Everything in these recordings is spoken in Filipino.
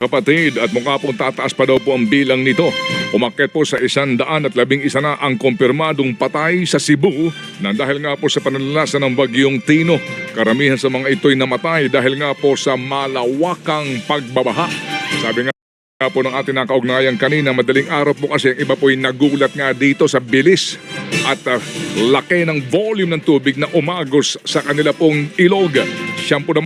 Kapatid, at mukha pong tataas pa daw po ang bilang nito. Umakyat po sa 111 na ang kumpirmadong patay sa Cebu na dahil nga po sa pananalasa ng bagyong Tino. Karamihan sa mga ito'y namatay dahil nga po sa malawakang pagbabaha. Sabi nga po ng ating nakaugnayang kanina, madaling araw po kasi ang iba po'y nagulat nga dito sa bilis at laki ng volume ng tubig na umagos sa kanila pong ilog. Siyang po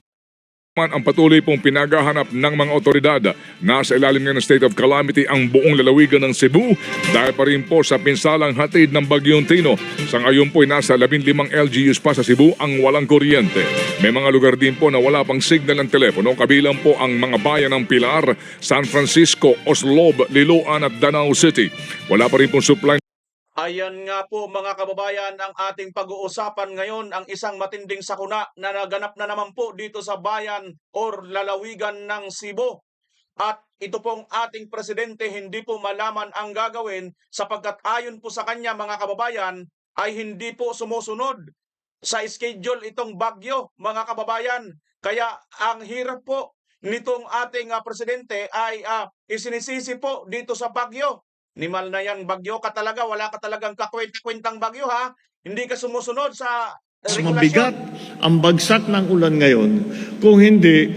ang patuloy pong pinagahanap ng mga otoridad. Nasa ilalim nga ng state of calamity ang buong lalawigan ng Cebu dahil pa rin po sa pinsalang hatid ng bagyong Tino. Sa ngayon po ay nasa 15 LGUs pa sa Cebu ang walang kuryente. May mga lugar din po na wala pang signal ng telepono, kabilang po ang mga bayan ng Pilar, San Francisco, Oslob, Liloan at Danao City. Wala pa rin pong supply. Ayan nga po mga kababayan, ang ating pag-uusapan ngayon, ang isang matinding sakuna na naganap na naman po dito sa bayan or lalawigan ng Cebu. At ito pong ating presidente hindi po malaman ang gagawin sapagkat ayon po sa kanya mga kababayan ay hindi po sumusunod sa schedule itong bagyo mga kababayan. Kaya ang hirap po nitong ating presidente ay isinisisi po dito sa bagyo. Nimal na yan, bagyo ka talaga, wala ka talagang kakwenta-kwentang bagyo ha. Hindi ka sumusunod sa Mas regulasyon. mabigat ang bagsak ng ulan ngayon kung hindi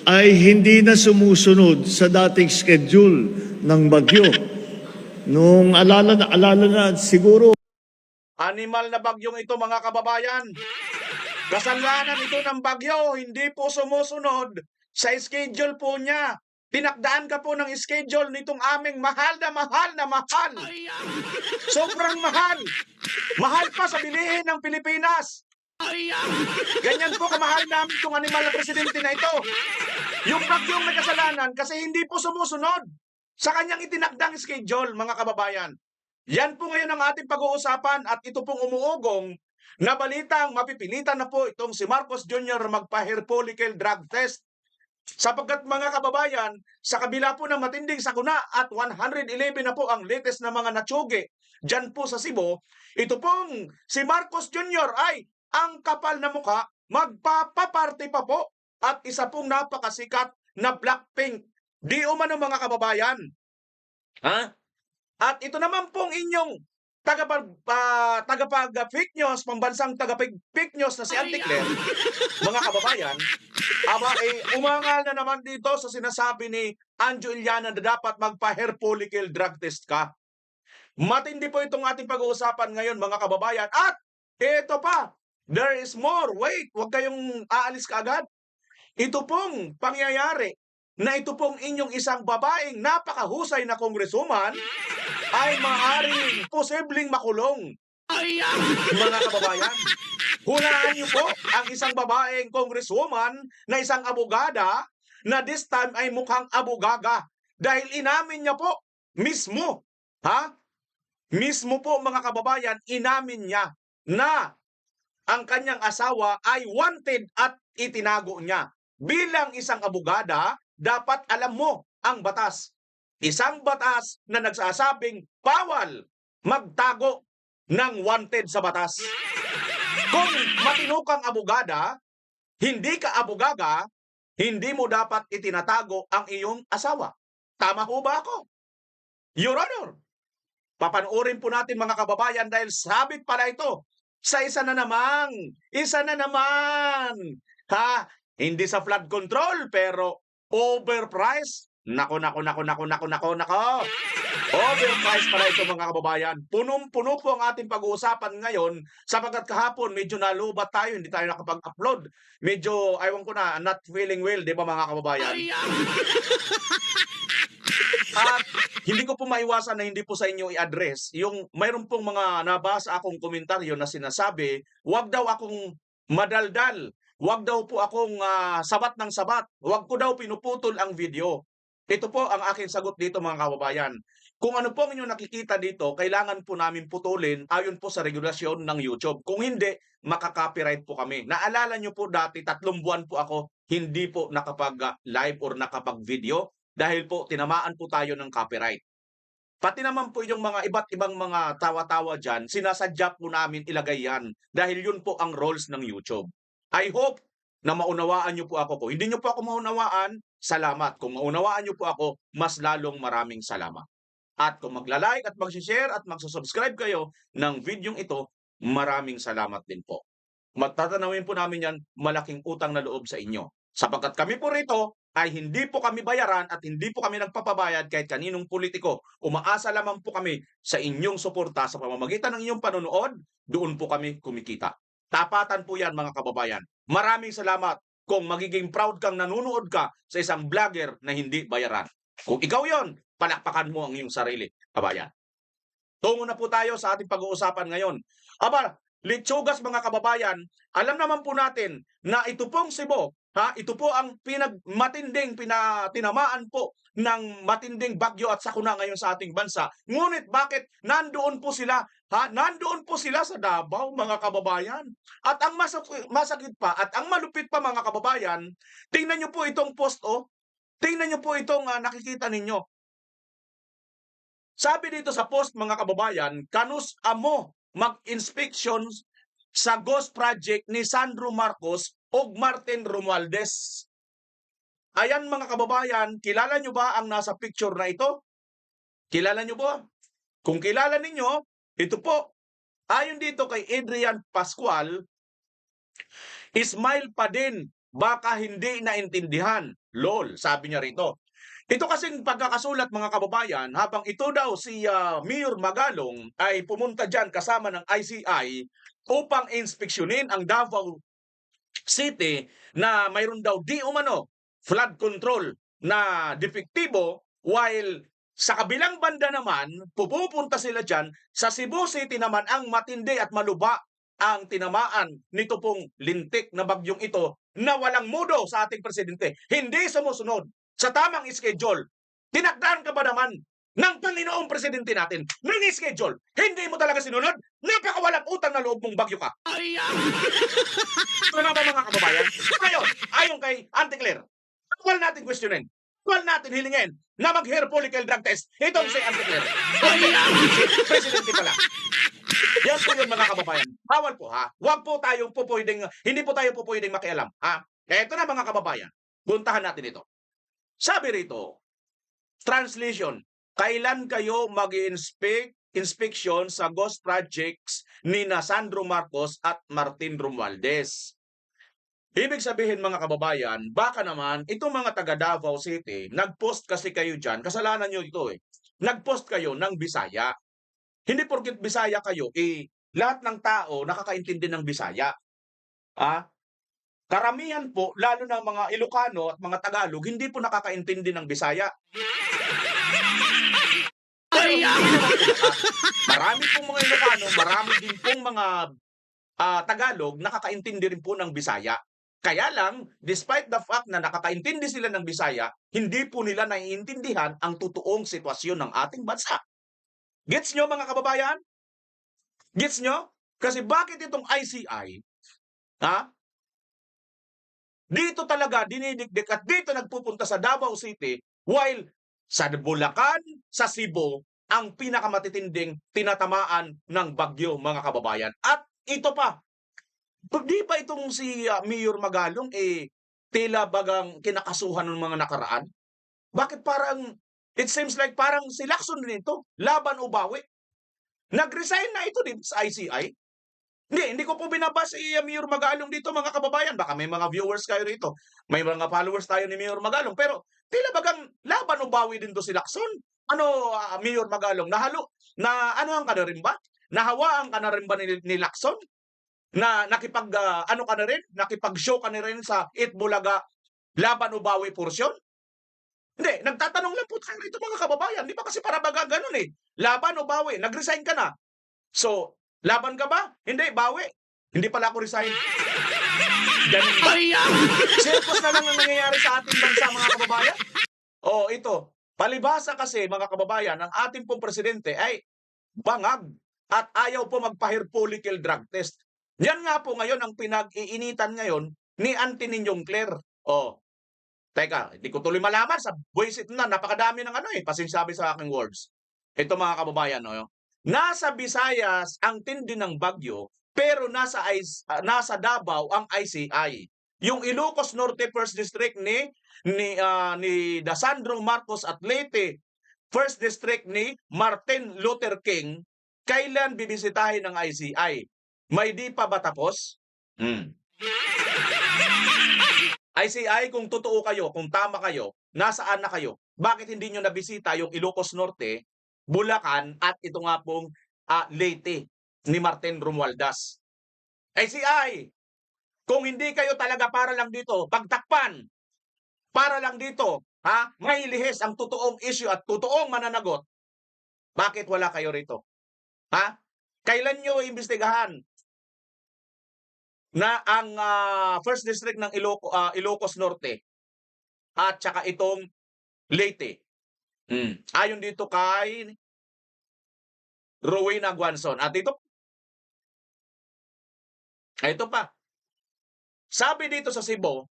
ay hindi na sumusunod sa dating schedule ng bagyo. Nung alala na siguro Animal na bagyong ito mga kababayan. Kasalanan ito ng bagyo, hindi po sumusunod sa schedule po niya. Tinakdaan ka po ng schedule nitong aming mahal na mahal na mahal. Sobrang mahal. Mahal pa sa bilihin ng Pilipinas. Ganyan po kamahal namin itong animal na presidente na ito. Yung bagyong may kasalanan kasi hindi po sumusunod sa kanyang itinakdang schedule, mga kababayan. Yan po ngayon ang ating pag-uusapan at ito pong umuugong na balitang mapipilitan na po itong si Marcos Jr. magpa-hair follicle drug test. Sapagkat mga kababayan, sa kabila po ng matinding sakuna at 111 na po ang latest na mga natsugi dyan po sa Cebu, ito pong si Marcos Jr. ay ang kapal na mukha, magpapaparte pa po at isa pong napakasikat na Blackpink. Di umano mga kababayan. Ha? At ito naman pong inyong tagapag-fake news, pambansang tagapag-fake news na si Auntie Claire, mga kababayan, umangal na naman dito sa sinasabi ni Anjo Iliana na dapat magpa-hair follicle drug test ka. Matindi po itong ating pag-uusapan ngayon mga kababayan. At ito pa, there is more. Wait, huwag kayong aalis kaagad. Ito pong pangyayari na ito pong inyong isang babaeng napakahusay na kongresuman ay maaaring posibleng makulong. Mga kababayan, hulaan niyo po ang isang babaeng congresswoman na isang abogada na this time ay mukhang abogaga dahil inamin niya po mismo, mismo po mga kababayan, inamin niya na ang kanyang asawa ay wanted at itinago niya. Bilang isang abogada, dapat alam mo ang batas. Isang batas na nagsasabing bawal magtago ng wanted sa batas. Kung matino kang abogada, hindi ka abogaga, hindi mo dapat itinatago ang iyong asawa. Tama ho ba ako? Your Honor, papanoorin po natin mga kababayan dahil sabit pala ito sa isa na naman. Hindi sa flood control pero overpriced. Nako. Overpriced pala ito mga kababayan. Punong-puno po ang ating pag-uusapan ngayon sapagkat kahapon medyo nalubat tayo, hindi tayo nakapag-upload. Medyo, aywan ko na, not feeling well, di ba mga kababayan? At hindi ko po maiwasan na hindi po sa inyo i-address yung mayroon pong mga nabasa akong komentaryo na sinasabi, wag daw akong madaldal, wag daw po akong sabat ng sabat, wag ko daw pinuputol ang video. Ito po ang aking sagot dito mga kababayan. Kung ano po ang inyong nakikita dito, kailangan po namin putulin ayon po sa regulasyon ng YouTube. Kung hindi, makaka-copyright po kami. Naalala nyo po dati, 3 buwan po ako hindi po nakapag-live or nakapag-video dahil po tinamaan po tayo ng copyright. Pati naman po yung mga iba't ibang mga tawa-tawa dyan, sinasadya po namin ilagay yan dahil yun po ang rules ng YouTube. I hope na maunawaan nyo po ako. Kung hindi nyo po ako maunawaan, salamat. Kung maunawaan niyo po ako, mas lalong maraming salamat. At kung magla-like at mag-share at magsusubscribe kayo ng videong ito, maraming salamat din po. Matatanawin po namin yan, malaking utang na loob sa inyo. Sapagkat kami po rito ay hindi po kami bayaran at hindi po kami nagpapabayad kahit kaninong politiko. Umaasa lamang po kami sa inyong suporta sa pamamagitan ng inyong panonood, doon po kami kumikita. Tapatan po yan mga kababayan. Maraming salamat kung magiging proud kang nanonood ka sa isang vlogger na hindi bayaran. Kung ikaw yon, palakpakan mo ang iyong sarili, kabayan. Tungo na po tayo sa ating pag-uusapan ngayon. Aba, litsugas mga kababayan, alam naman po natin na ito pong Cebu, ito po ang tinamaan po ng matinding bagyo at sakuna ngayon sa ating bansa. Ngunit bakit nandoon po sila? Nandoon po sila sa Davao mga kababayan. At ang masakit pa at ang malupit pa mga kababayan, tingnan niyo po itong post tingnan niyo po itong nakikita ninyo. Sabi dito sa post mga kababayan, kanus amo mag-inspections sa ghost project ni Sandro Marcos o Martin Romualdez. Ayan mga kababayan, kilala nyo ba ang nasa picture na ito? Kilala nyo ba? Kung kilala ninyo, ito po. Ayon dito kay Adrian Pascual, smile pa din, baka hindi naintindihan. Lol, sabi niya rito. Ito kasing pagkakasulat mga kababayan, habang ito daw si Mayor Magalong ay pumunta dyan kasama ng ICI upang inspeksyonin ang Davao City na mayroon daw di umano flood control na depektibo, while sa kabilang banda naman, pupunta sila dyan, sa Cebu City naman ang matindi at maluba ang tinamaan nito pong lintik na bagyong ito na walang mudo sa ating presidente. Hindi sumusunod sa tamang schedule. Tinakdaan ka ba naman ng Panginoong Presidente natin ng schedule? Hindi mo talaga sinunod? Napakawalang utang na loob mong bagyo ka. Ano ba mga kababayan? Ngayon, ayon kay Auntie Claire, wala natin questionin. Wala natin hilingin na mag-hair follicle drug test. Itong si Auntie Claire. Presidente pala. Yan po yun mga kababayan. Bawal po Huwag po tayong hindi po tayo pwedeng makialam Kaya ito na mga kababayan. Puntahan natin ito. Sabi rito, translation, kailan kayo mag-inspection sa ghost projects ni Sandro Marcos at Martin Romualdez? Ibig sabihin mga kababayan, baka naman itong mga taga Davao City, nag-post kasi kayo dyan, kasalanan nyo ito nag-post kayo ng Bisaya. Hindi porket Bisaya kayo, lahat ng tao nakakaintindi ng Bisaya. Karamihan po, lalo na mga Ilocano at mga Tagalog, hindi po nakakaintindi ng Bisaya. Marami pong mga Ilocano, marami din pong mga Tagalog, nakakaintindi rin po ng Bisaya. Kaya lang, despite the fact na nakakaintindi sila ng Bisaya, hindi po nila naiintindihan ang totoong sitwasyon ng ating bansa. Gets nyo mga kababayan? Gets nyo? Kasi bakit itong ICI, dito talaga dinidikdik at dito nagpupunta sa Davao City, while sa Bulacan, sa Cebu, ang pinakamatitinding tinatamaan ng bagyo mga kababayan. At ito pa, di ba itong si Mayor Magalong tila bagang kinakasuhan ng mga nakaraan? Bakit parang, it seems like parang si Lacson din ito, laban o bawi? Nag-resign na ito dito sa ICI? Hindi ko po binabasa si Mayor Magalong dito mga kababayan. Baka may mga viewers kayo rito. May mga followers tayo ni Mayor Magalong. Pero tila bagang laban o bawi din to si Lacson. Mayor Magalong? Anohan ka na rin ba? Nahawaan ka na rin ba ni Lacson? Na ka na rin? Nakipag-show ka na rin sa Itbulaga laban o bawi portion? Hindi, nagtatanong lang po tayo rito mga kababayan. Di ba kasi para baga ganun Laban o bawi? Nag-resign ka na. So, laban ka ba? Hindi, bawi. Hindi pala ako resign. Ganun ba? Circus na lang ang nangyayari sa ating bansa mga kababayan. Ito. Palibasa kasi mga kababayan, ang ating pong presidente ay bangag at ayaw po magpa-hair follicle drug test. Yan nga po ngayon ang pinag-iinitan ngayon ni Auntie Ninyong Claire. Teka, hindi ko tuloy malaman sa voice na napakadami ng pasingsabi sa aking words. Ito mga kababayan, nasa Visayas ang tindi ng bagyo, pero nasa Davao ang ICI. yung Ilocos Norte First District ni Dasandro Marcos at Leyte First District ni Martin Luther King, kailan bibisitahin ng ICI? May di pa ba tapos? ICI, kung totoo kayo, kung tama kayo, nasaan na kayo? Bakit hindi nyo nabisita yung Ilocos Norte, Bulacan at ito nga pong Leyte ni Martin Romualdez? ICI, kung hindi kayo talaga para lang dito, pagtakpan, para lang dito, may lihis ang totoong issue at totoong mananagot, bakit wala kayo rito? Kailan nyo imbestigahan na ang First District ng Ilocos Norte at saka itong Leyte? Ayon dito kay Rowena Guanzon. At ito pa. Sabi dito sa Cebu,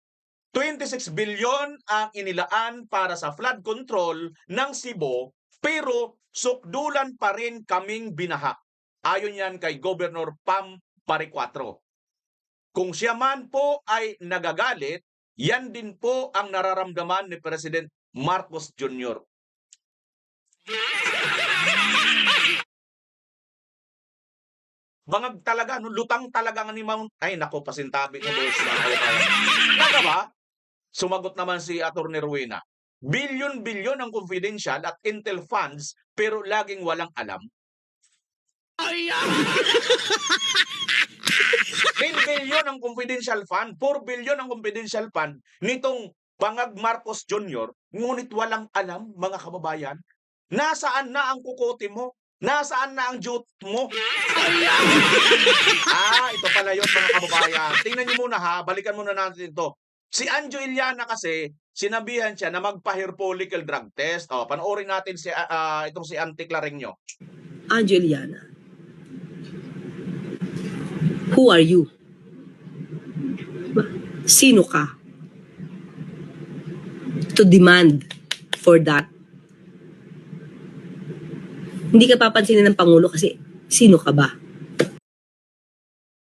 26 billion ang inilaan para sa flood control ng Cebu, pero sukdulan pa rin kaming binaha. Ayon yan kay Governor Pam Paricuatro. Kung siya man po ay nagagalit, yan din po ang nararamdaman ni President Marcos Jr. Bangag talaga, lutang talaga ni Mount. Ay, nako, pasintabi ng boss na ako. Talaga ba? Sumagot naman si Atty. Rowena. Bilyon-bilyon ang confidential at intel funds pero laging walang alam. 10 billion ang confidential fund, 4 billion ang confidential fund nitong Bangag Marcos Jr. Ngunit walang alam, mga kababayan, nasaan na ang kukote mo? Nasaan na ang jute mo? Ito pala yun, mga kababayan. Tingnan niyo muna balikan muna natin ito. Si Anjo Iliana kasi, sinabihan siya na magpa-hair follicle drug test. Panoorin natin itong si Auntie Claringno. Anjo Iliana, who are you? Sino ka? To demand for that. Hindi ka papansinin ng Pangulo kasi sino ka ba?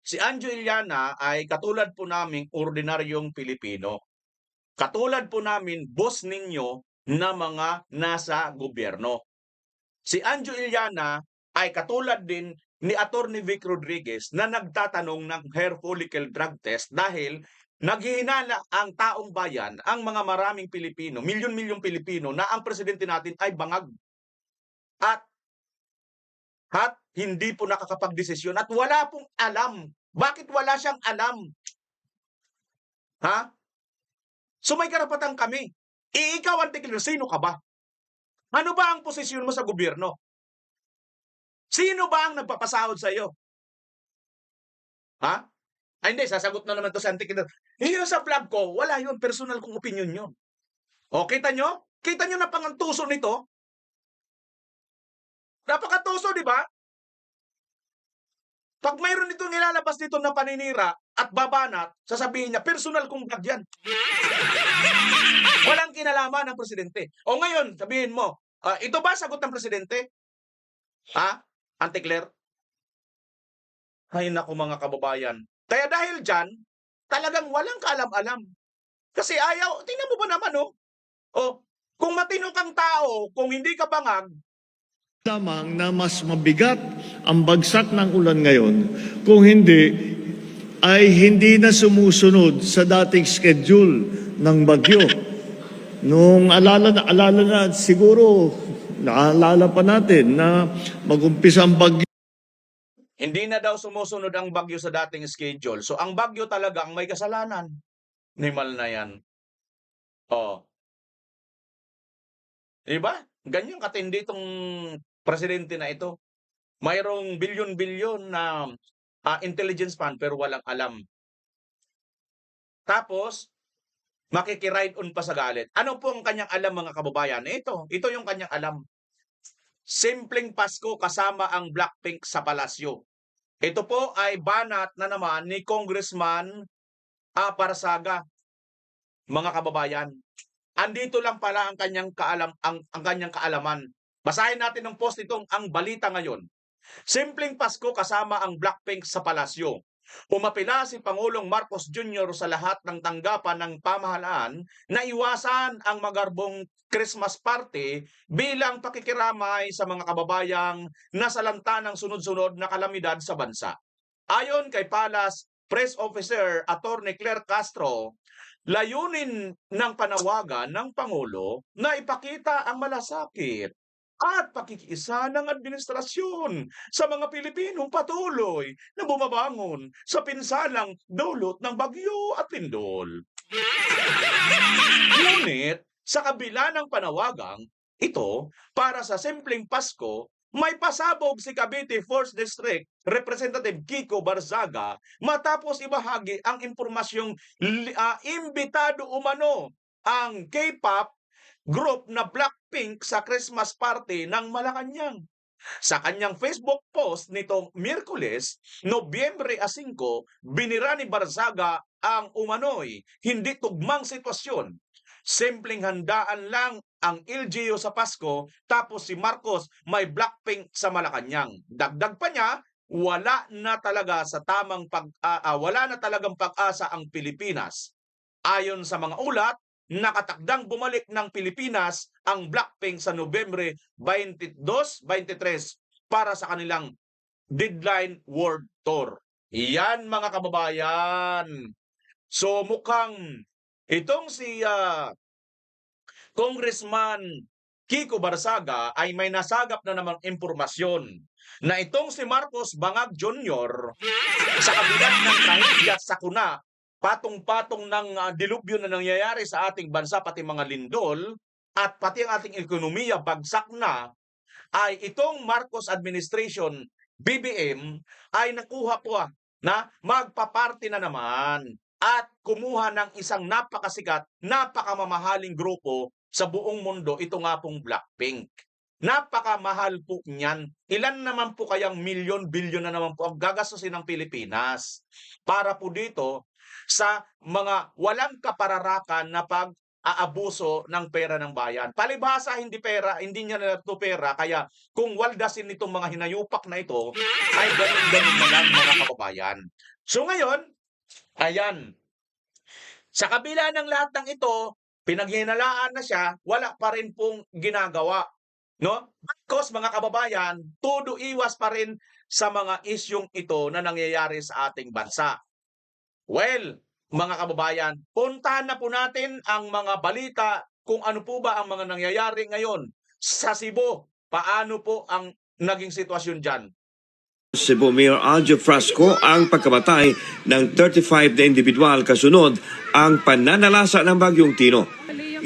Si Anjo Iliana ay katulad po naming ordinaryong Pilipino. Katulad po namin, boss ninyo na mga nasa gobyerno. Si Anjo Iliana ay katulad din ni Atty. Vic Rodriguez na nagtatanong ng hair follicle drug test dahil naghihinala ang taong bayan, ang mga maraming Pilipino, milyon-milyong Pilipino na ang presidente natin ay bangag. At hindi po nakakapagdesisyon at wala pong alam. Bakit wala siyang alam? So may karapatan kami. Ikaw, Auntie Claire, sino ka ba? Ano ba ang posisyon mo sa gobyerno? Sino ba ang nagpapasahod sa iyo? Hindi, sasagot na naman to sa Auntie Claire. Yung sa vlog ko, wala yun. Personal kong opinion yun. Kita nyo? Kita nyo na pangantuso nito? Napakatuso, di ba? Pag mayroon itong nilalabas dito na paninira at babanat, sasabihin niya, personal kong vlog yan. Walang kinalaman ng presidente. O ngayon, sabihin mo, ito ba sagot ng presidente? Auntie Claire? Ay naku, mga kababayan. Kaya dahil dyan, talagang walang kaalam-alam. Kasi ayaw, tingnan mo ba naman, kung matino kang tao, kung hindi ka bangag, Lamang na mas mabigat ang bagsak ng ulan ngayon kung hindi ay hindi na sumusunod sa dating schedule ng bagyo. Nung alala na siguro naalala pa natin na mag-umpisa ang bagyo. hindi na daw sumusunod ang bagyo sa dating schedule. So ang bagyo talaga ang may kasalanan. Nimal na yan. Diba? Ganyan katindi itong presidente na ito. Mayroong bilyon-bilyon na intelligence fund pero walang alam. Tapos, makikiride on pa sa galit. Ano po ang kanyang alam, mga kababayan? Ito yung kanyang alam. Simpleng Pasko kasama ang Blackpink sa palasyo. Ito po ay banat na naman ni Congressman Parasaga, mga kababayan. Andito lang pala ang kanyang kaalaman. Basahin natin ng post itong ang balita ngayon. Simpleng Pasko kasama ang Blackpink sa palasyo. Umapila si Pangulong Marcos Jr. sa lahat ng tanggapan ng pamahalaan na iwasan ang magarbong Christmas party bilang pakikiramay sa mga kababayang nasalanta ng sunod-sunod na kalamidad sa bansa. Ayon kay Palace Press Officer Attorney Claire Castro, layunin ng panawagan ng Pangulo na ipakita ang malasakit at pakikiisa ng administrasyon sa mga Pilipinong patuloy na bumabangon sa pinsalang dulot ng bagyo at lindol. Ngunit, sa kabila ng panawagang ito, para sa simpleng Pasko, may pasabog si Cavite 4th District Representative Kiko Barzaga matapos ibahagi ang impormasyong imbitado umano ang K-pop group na Blackpink sa Christmas party ng Malacanang. Sa kanyang Facebook post nitong Miyerkules, Nobyembre 5, binira ni Barzaga ang umano'y hindi tugmang sitwasyon. Simpleng handaan lang ang LGU sa Pasko, tapos si Marcos may Blackpink sa Malacanang. Dagdag pa niya, wala na talagang pag-asa ang Pilipinas. Ayon sa mga ulat, nakatakdang bumalik ng Pilipinas ang Blackpink sa Nobyembre 22-23 para sa kanilang Deadline World Tour. Iyan mga kababayan. So mukhang itong si Congressman Kiko Barzaga ay may nasagap na namang impormasyon na itong si Marcos Bangag Jr. sa kabila ng trahedya at sakuna, patong-patong ng dilubyo na nangyayari sa ating bansa, pati mga lindol, at pati ang ating ekonomiya bagsak na, ay itong Marcos administration, BBM, ay nakuha po na magpaparty na naman at kumuha ng isang napakasikat, napakamamahaling grupo sa buong mundo, ito nga pong Blackpink. Napakamahal po niyan. Ilan naman po kayang milyon, bilyon na naman po ang gagastusin ng Pilipinas para po dito sa mga walang kapararakan na pag-aabuso ng pera ng bayan. Palibhasa, hindi niya na ito pera, kaya kung waldasin nitong mga hinayupak na ito, ay ganun-ganun na lang mga kababayan. So ngayon, ayan, sa kabila ng lahat ng ito, pinaghinalaan na siya, wala pa rin pong ginagawa. No? Because mga kababayan, todo iwas pa rin sa mga isyong ito na nangyayari sa ating bansa. Well, mga kababayan, puntahan na po natin ang mga balita kung ano po ba ang mga nangyayari ngayon sa Cebu. Paano po ang naging sitwasyon dyan? Cebu Mayor Aljo Frasco ang pagkamatay ng 35 na individual kasunod ang pananalasa ng Bagyong Tino.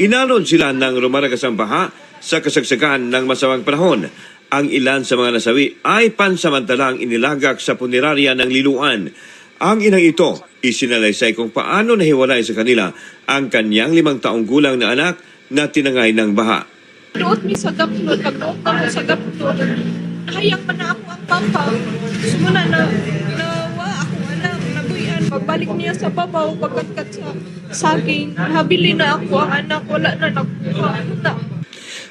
Inalon sila ng rumaragasang baha sa kasagsagan ng masamang panahon. Ang ilan sa mga nasawi ay pansamantalang inilagak sa punerarya ng Liluan. Ang inang ito isinalaysay kung paano nahiwalay sa kanila ang kanyang 5 taong gulang na anak na tinangay ng baha. Doon mi sa gapno, pag-doon ako sa gapno, nahayang man na ako ang papa. Sumuna na ako anak, nabuyan. Pagbalik niya sa babaw, pagkatkat sa saging, habili na ako ang anak, wala na nakuha.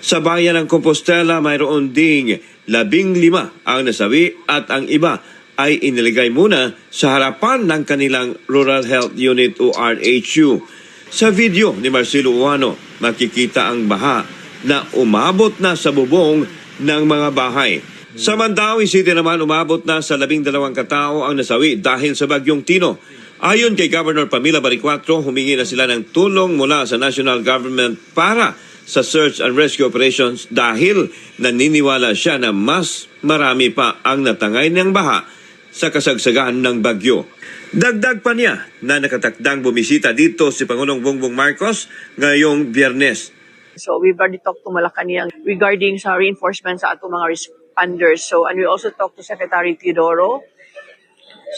Sa bayan ng Compostela, mayroon ding 15 ang nasawi at ang iba ay iniligay muna sa harapan ng kanilang Rural Health Unit o RHU. Sa video ni Marcelo Uano, makikita ang baha na umabot na sa bubong ng mga bahay. Sa Mandawi City naman, umabot na sa 12 katao ang nasawi dahil sa Bagyong Tino. Ayon kay Governor Pamela Baricuatro, humingi na sila ng tulong mula sa national government para sa search and rescue operations dahil naniniwala siya na mas marami pa ang natangay ng baha sa kasagsagan ng bagyo. Dagdag pa niya na nakatakdang bumisita dito si Pangulong Bongbong Marcos ngayong Biyernes. So we've already talked to Malacanang regarding sa reinforcement sa atong mga responders. So and we also talked to Secretary Teodoro.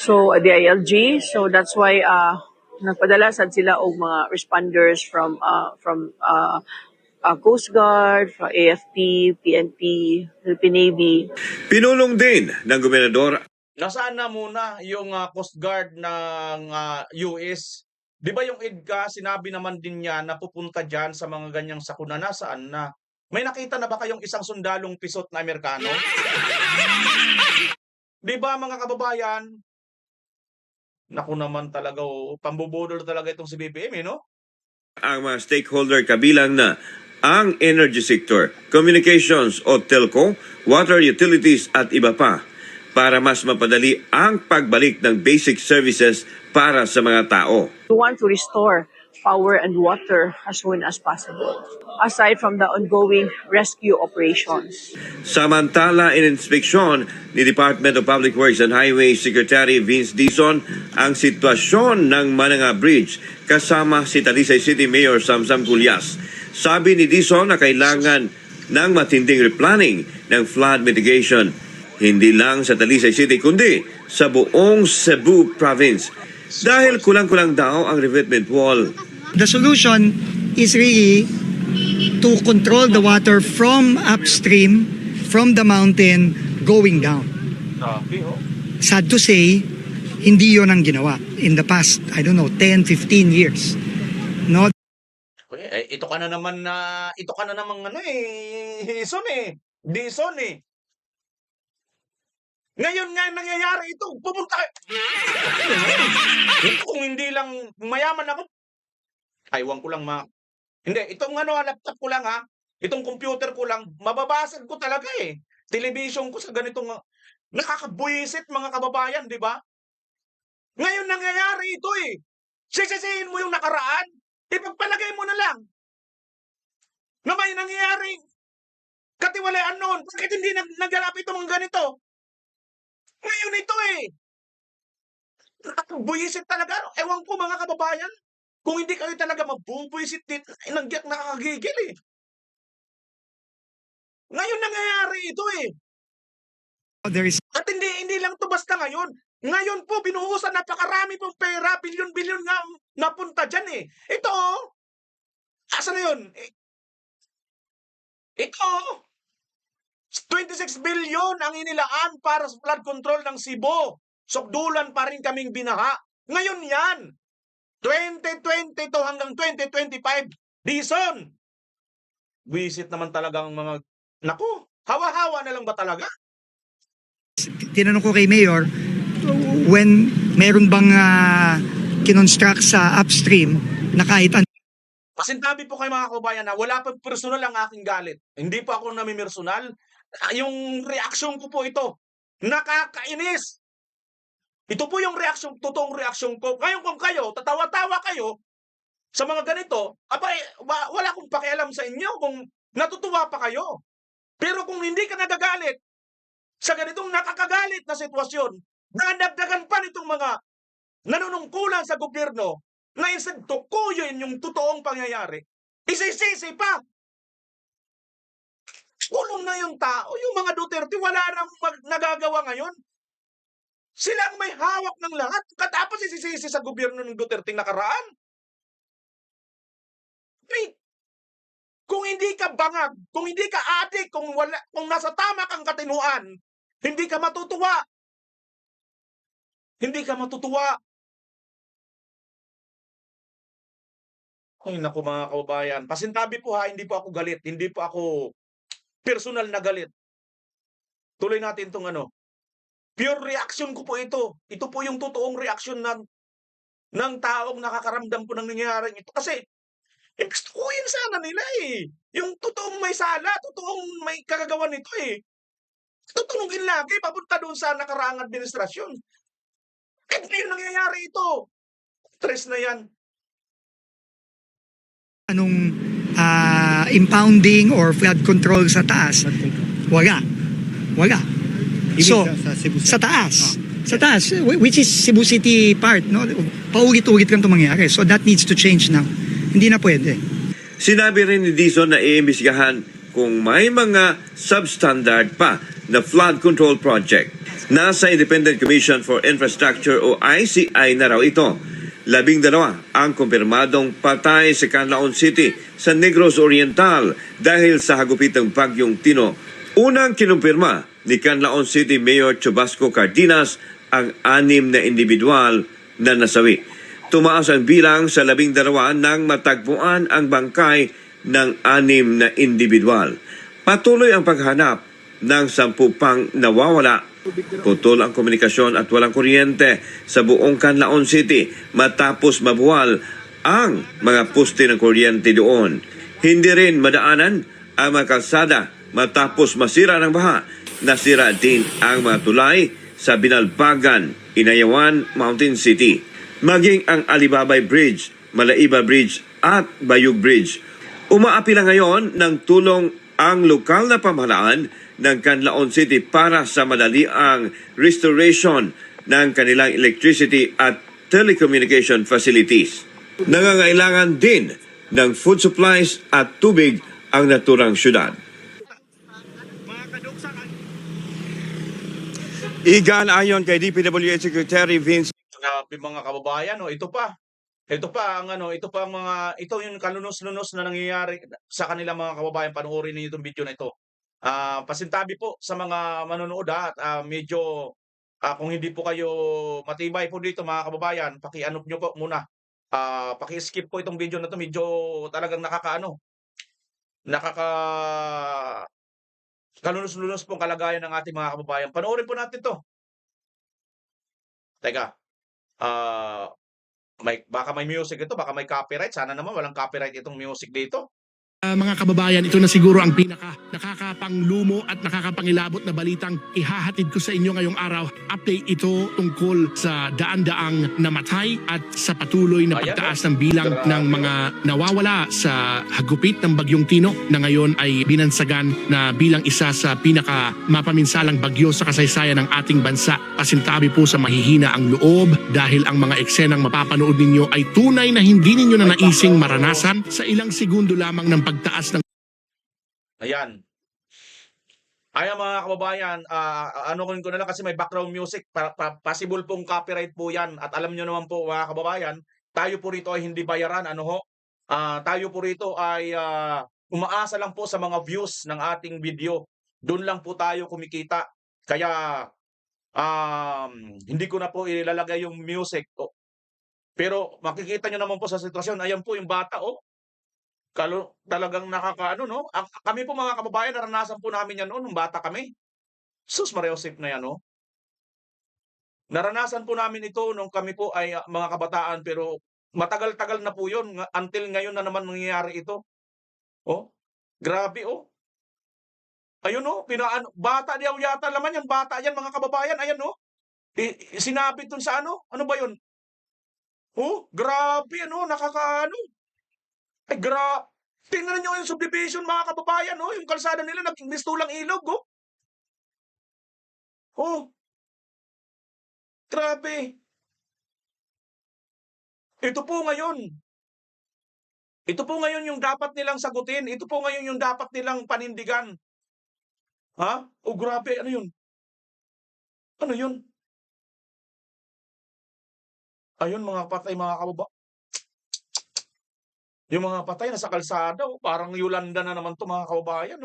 So the ILG. So that's why nagpadala sad sila og mga responders from Coast Guard, from AFP, PNP, Philippine Navy. Pinulong din ng gobernador. Nasaan na muna yung Coast Guard ng US? Di ba yung EDCA, sinabi naman din niya na pupunta dyan sa mga ganyang sakuna? Nasaan na? May nakita na ba kayong isang sundalong pisot na Amerikano? Di ba mga kababayan? Naku naman talaga, pambubudol talaga itong si BBM, no? Ang mga stakeholder kabilang na ang energy sector, communications o telco, water utilities at iba pa para mas mapadali ang pagbalik ng basic services para sa mga tao. We want to restore power and water as soon as possible, aside from the ongoing rescue operations. Samantala, ininspeksyon ni Department of Public Works and Highways Secretary Vince Dizon ang sitwasyon ng Mananga Bridge kasama si Talisay City Mayor Samsam Culyas. Sabi ni Dizon na kailangan ng matinding replanning ng flood mitigation, hindi lang sa Talisay City kundi sa buong Cebu Province. Dahil kulang-kulang daw ang revetment wall. The solution is really to control the water from upstream, from the mountain, going down. Sad to say, hindi yon ang ginawa in the past, 10, 15 years. No? Ito ka na naman Dison eh. Ngayon nga nangyayari ito, pupunta ka. Ito kung hindi lang mayaman ako, aywan ko lang Hindi, itong laptop ko lang itong computer ko lang, mababasag ko talaga eh. Television ko sa ganitong, nakakabuisit mga kababayan, di ba? Ngayon nangyayari ito eh. Sisisihin mo yung nakaraan, ipagpalagay mo na lang na may nangyayari katiwalaan noon. Bakit hindi nagalap ito mga ganito? Ngayon ito eh. Nakakabuisit talaga. Ewan ko mga kababayan. Kung hindi kayo talaga mabubuisit dito, nakakagigil eh. Ngayon nangyayari ito eh. There is At hindi lang to basta ngayon. Ngayon po, binuhusan napakarami pong pera, bilyon-bilyon nga napunta dyan eh. Ito, asa na yun? Ito, 26 billion ang inilaan para sa flood control ng Cebu. Sokdulan pa rin kaming binaha. Ngayon yan, 2022 hanggang 2025, Dison. Visit naman talaga ang mga, naku, hawa-hawa na lang ba talaga? tinanong ko kay Mayor, when meron bang kinonstruct sa upstream na kahit Pasintabi po kayo mga kababayan na wala pa personal ang aking galit. Hindi po ako namimersonal. Yung reaksyon ko po ito, nakakainis. Ito po yung reaksyon, totoong reaksyon ko. Ngayon kung kayo, tatawa-tawa kayo sa mga ganito, wala akong pakialam sa inyo kung natutuwa pa kayo. Pero kung hindi ka nagagalit sa ganitong nakakagalit na sitwasyon, nadagdagan pa nitong mga nanunungkulan sa gobyerno na instead tukuyin yung totoong pangyayari, isisisi pa. Kulong na yung tao, yung mga Duterte, wala nang nagagawa ngayon. Silang may hawak ng lahat, katapos isisisi sa gobyerno ng Duterte nakaraan. Wait, kung hindi ka bangag, kung hindi ka adik, kung nasa tama kang katinuan, hindi ka matutuwa. Hindi ka matutuwa. Ay naku mga kababayan, pasintabi po hindi po ako galit, hindi po ako personal na galit. Tuloy natin itong pure reaction ko po ito. Ito po yung totoong reaksyon ng taong nakakaramdam po ng nangyayaring ito. Kasi, gusto ko yun sana nila eh. Yung totoong may sala, totoong may kagagawan nito eh. Tutunugin lagi, papunta doon sa nakaraang administrasyon. Kahit ngayon nangyayari ito. Stress na yan. anong impounding or flood control sa taas. Wala. So, sa taas. Sa taas, which is Cebu City part, no? Paulit-ulit lang ito mangyari. So that needs to change now. Hindi na pwede. Sinabi rin ni Dizon na iimbestigahan kung may mga substandard pa na flood control project. Nasa Independent Commission for Infrastructure o ICI na raw ito. 12 ang kumpirmadong patay sa Canlaon City sa Negros Oriental dahil sa hagupitang bagyong Tino. Unang kinumpirma ni Canlaon City Mayor Chubasco Cardenas ang 6 na individual na nasawi. Tumaas ang bilang sa 12 nang matagpuan ang bangkay ng 6 na individual. Patuloy ang paghanap ng 10 pang nawawala. Putol ang komunikasyon at walang kuryente sa buong Canlaon City matapos mabuwal ang mga poste ng kuryente doon. Hindi rin madaanan ang mga kalsada matapos masira ng baha. Nasira din ang mga tulay sa Binalbagan, Inayawan, Mountain City. Maging ang Alibabay Bridge, Malaiba Bridge at Bayug Bridge. Umaapila ngayon ng tulong ang lokal na pamahalaan ng Canlaon City para sa madali ang restoration ng kanilang electricity at telecommunication facilities. Nangangailangan din ng food supplies at tubig ang naturang syudad. Igan ayon kay DPWH Secretary Vince. Grabe mga kababayan, ito pa. Ito pa ang mga ito yung kalunos-lunos na nangyayari sa kanilang mga kababayan. Panoorin niyo itong video na ito. Pasintabi po sa mga manonood at medyo kung hindi po kayo matibay po dito mga kababayan, paki-ano nyo po muna. Paki-skip po itong video na to, medyo talagang kalunos-lunos pong kalagayan ng ating mga kababayan. Panoorin po natin to. Teka. Baka may music ito, baka may copyright. Sana naman walang copyright itong music dito. Mga kababayan, ito na siguro ang nakakapanglumo at nakakapangilabot na balitang ihahatid ko sa inyo ngayong araw. Update ito tungkol sa daan-daang namatay at sa patuloy na pagtaas ng bilang ng mga nawawala sa hagupit ng Bagyong Tino na ngayon ay binansagan na bilang isa sa pinaka mapaminsalang bagyo sa kasaysayan ng ating bansa. Pasintabi po sa mahihina ang loob dahil ang mga eksenang mapapanood ninyo ay tunay na hindi ninyo na naising maranasan sa ilang segundo lamang ng pagtaas ng Ayan. Ayan mga kababayan, ano ko na lang kasi may background music, possible pong copyright po yan. At alam nyo naman po mga kababayan, tayo po rito ay hindi bayaran, tayo po rito ay umaasa lang po sa mga views ng ating video. Doon lang po tayo kumikita. Kaya hindi ko na po ilalagay yung music. Pero makikita nyo naman po sa sitwasyon, ayan po yung bata, talagang nakakaano, no? Kami po mga kababayan, naranasan po namin yan noon nung bata kami. Sus Maria Josep na yan, no? Naranasan po namin ito nung kami po ay mga kabataan, pero matagal-tagal na po yun. Until ngayon na naman nangyayari ito. Grabe, Ayun, bata diyaw yata naman yan. Bata yan, mga kababayan. Ayan, sinabit dun sa ano ba yun? Grabe, nakakaano. Ay, tingnan nyo yung subdivision, mga kababayan, yung kalsada nila, nagmistulang ilog, grabe. Ito po ngayon yung dapat nilang sagutin. Ito po ngayon yung dapat nilang panindigan. Grabe, ano yun? Ano yun? Ayun, mga patay, mga kababayan. Yung mga patay nasa kalsada, parang Yolanda na naman to mga kababayan,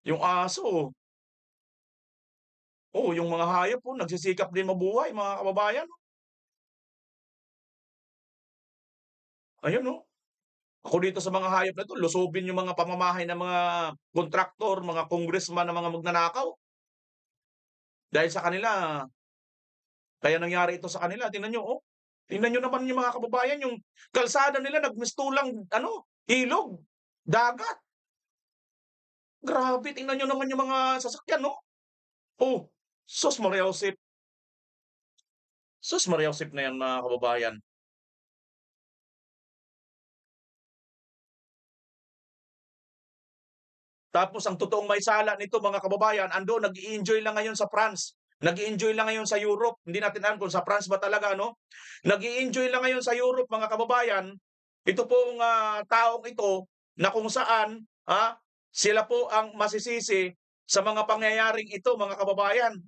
Yung aso, yung mga hayop nagsisikap din mabuhay, mga kababayan, Ayun, Ako dito sa mga hayop na to, lusubin yung mga pamamahay ng mga kontraktor, mga congressman na mga magnanakaw. Dahil sa kanila, kaya nangyari ito sa kanila. Tingnan nyo, Tingnan nyo naman yung mga kababayan, yung kalsada nila nagmistulang, ilog, dagat. Grabe, tingnan nyo naman yung mga sasakyan, Sus Maria Josep. Sus Maria Josep na yan, mga kababayan. Tapos ang totoong may sala nito, mga kababayan, nag-i-enjoy lang ngayon sa France. Nag-i-enjoy lang ngayon sa Europe. Hindi natin alam kung sa France ba talaga, Nag-i-enjoy lang ngayon sa Europe, mga kababayan. Ito pong taong ito na kung saan sila po ang masisisi sa mga pangyayaring ito, mga kababayan.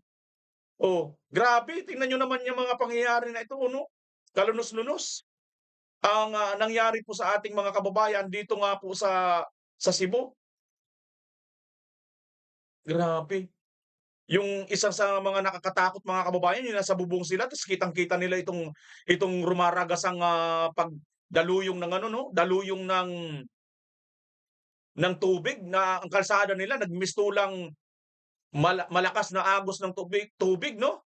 Grabe. Tingnan nyo naman yung mga pangyayari na ito, Kalunos-lunos. Ang nangyari po sa ating mga kababayan dito nga po sa Cebu. Grabe. Yung isa sa mga nakakatakot, mga kababayan, yung nasa bubong sila, tapos kitang-kita nila itong rumaragasang pagdaluyong ng daluyong ng tubig na ang kalsada nila nagmistulang malakas na agos ng tubig, no?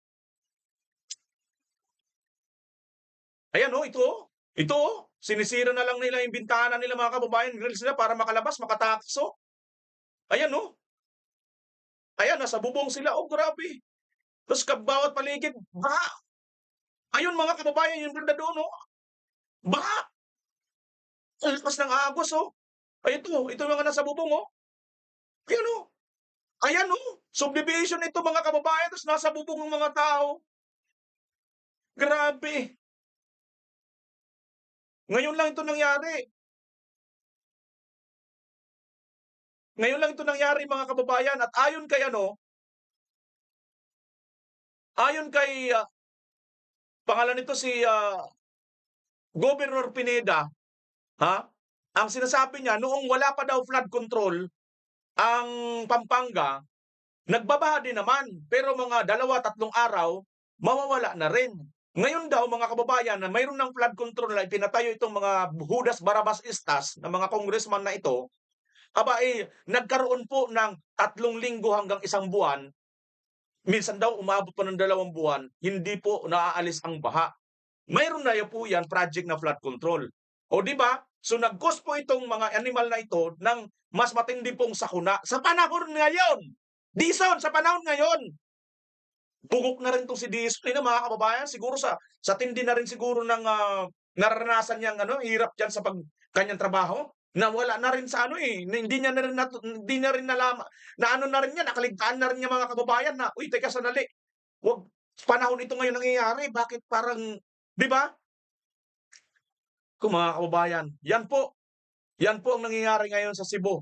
Ayan, oh, ito, oh. Ito, oh. Sinisira na lang nila yung bintana nila, mga kababayan, grills nila para makalabas, makatakas, oh. Ayan, oh. Ayan, nasa bubong sila, oh, grabe. Tapos bawat paligid, baha. Ayun, mga kababayan, yung banda doon, oh. Baha. Ang lakas ng agos, oh. Ay, ito yung mga nasa bubong, oh. Ayan, oh. Ayan, oh. Subdivision ito, mga kababayan, tapos nasa bubong ng mga tao. Grabe. Ngayon lang ito nangyari. Ngayon lang ito nangyari, mga kababayan, at ayon kay pangalan nito si Governor Pineda, ha? Ang sinasabi niya, noong wala pa daw flood control ang Pampanga, nagbabaha din naman, pero mga 2-3 araw, mawawala na rin. Ngayon daw, mga kababayan, na mayroon ng flood control na pinatayo itong mga Judas Barabas Estas na mga congressman na ito, nagkaroon po ng 3 linggo hanggang 1 buwan. Minsan daw umabot pa ng 2 buwan, hindi po naaalis ang baha. Mayroon na po yan, project na flood control. O di ba? So nag-cause po itong mga animal na ito ng mas matindi pong sakuna sa panahon ngayon. Dison, sa panahon ngayon. Bugok na rin itong si Dison, mga kababayan. Siguro sa tindi na rin siguro ng naranasan niyang hirap dyan sa kanyang trabaho. Na wala na rin sa hindi niya na rin nalaman, na rin niya, nakaligtaan na rin niya, mga kababayan, na, uy, teka, sandali, wag, panahon ito ngayon nangyayari, bakit parang, di ba? Kung mga kababayan, yan po ang nangyayari ngayon sa Cebu.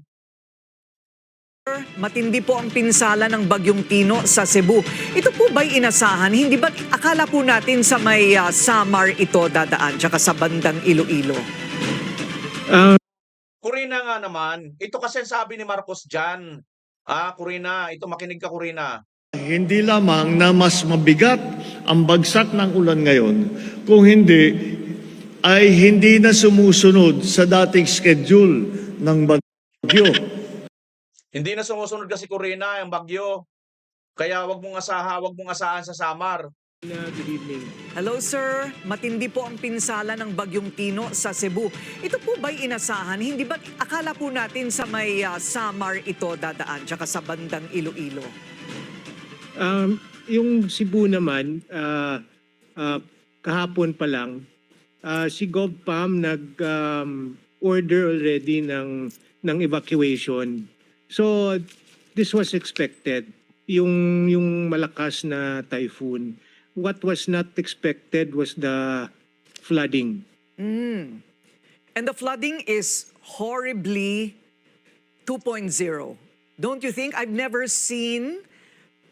Matindi po ang pinsala ng Bagyong Tino sa Cebu. Ito po ba'y inasahan? Hindi ba akala po natin sa may Samar ito dadaan, tsaka sa bandang Iloilo? Corina nga naman, ito kasi sabi ni Marcos dyan. Corina, ito makinig ka, Corina. Hindi lamang na mas mabigat ang bagsak ng ulan ngayon, kung hindi ay hindi na sumusunod sa dating schedule ng bagyo. Hindi na sumusunod kasi, Corina, ang bagyo. Kaya wag mong asahan sa Samar. Good evening. Hello sir, matindi po ang pinsala ng Bagyong Tino sa Cebu. Ito po ba'y inasahan? Hindi ba akala po natin sa may Samar ito dadaan, tsaka sa bandang Iloilo? Yung Cebu naman, kahapon pa lang, si GovPam nag-order already ng evacuation. So this was expected, yung malakas na typhoon. What was not expected was the flooding. And the flooding is horribly 2.0. Don't you think? I've never seen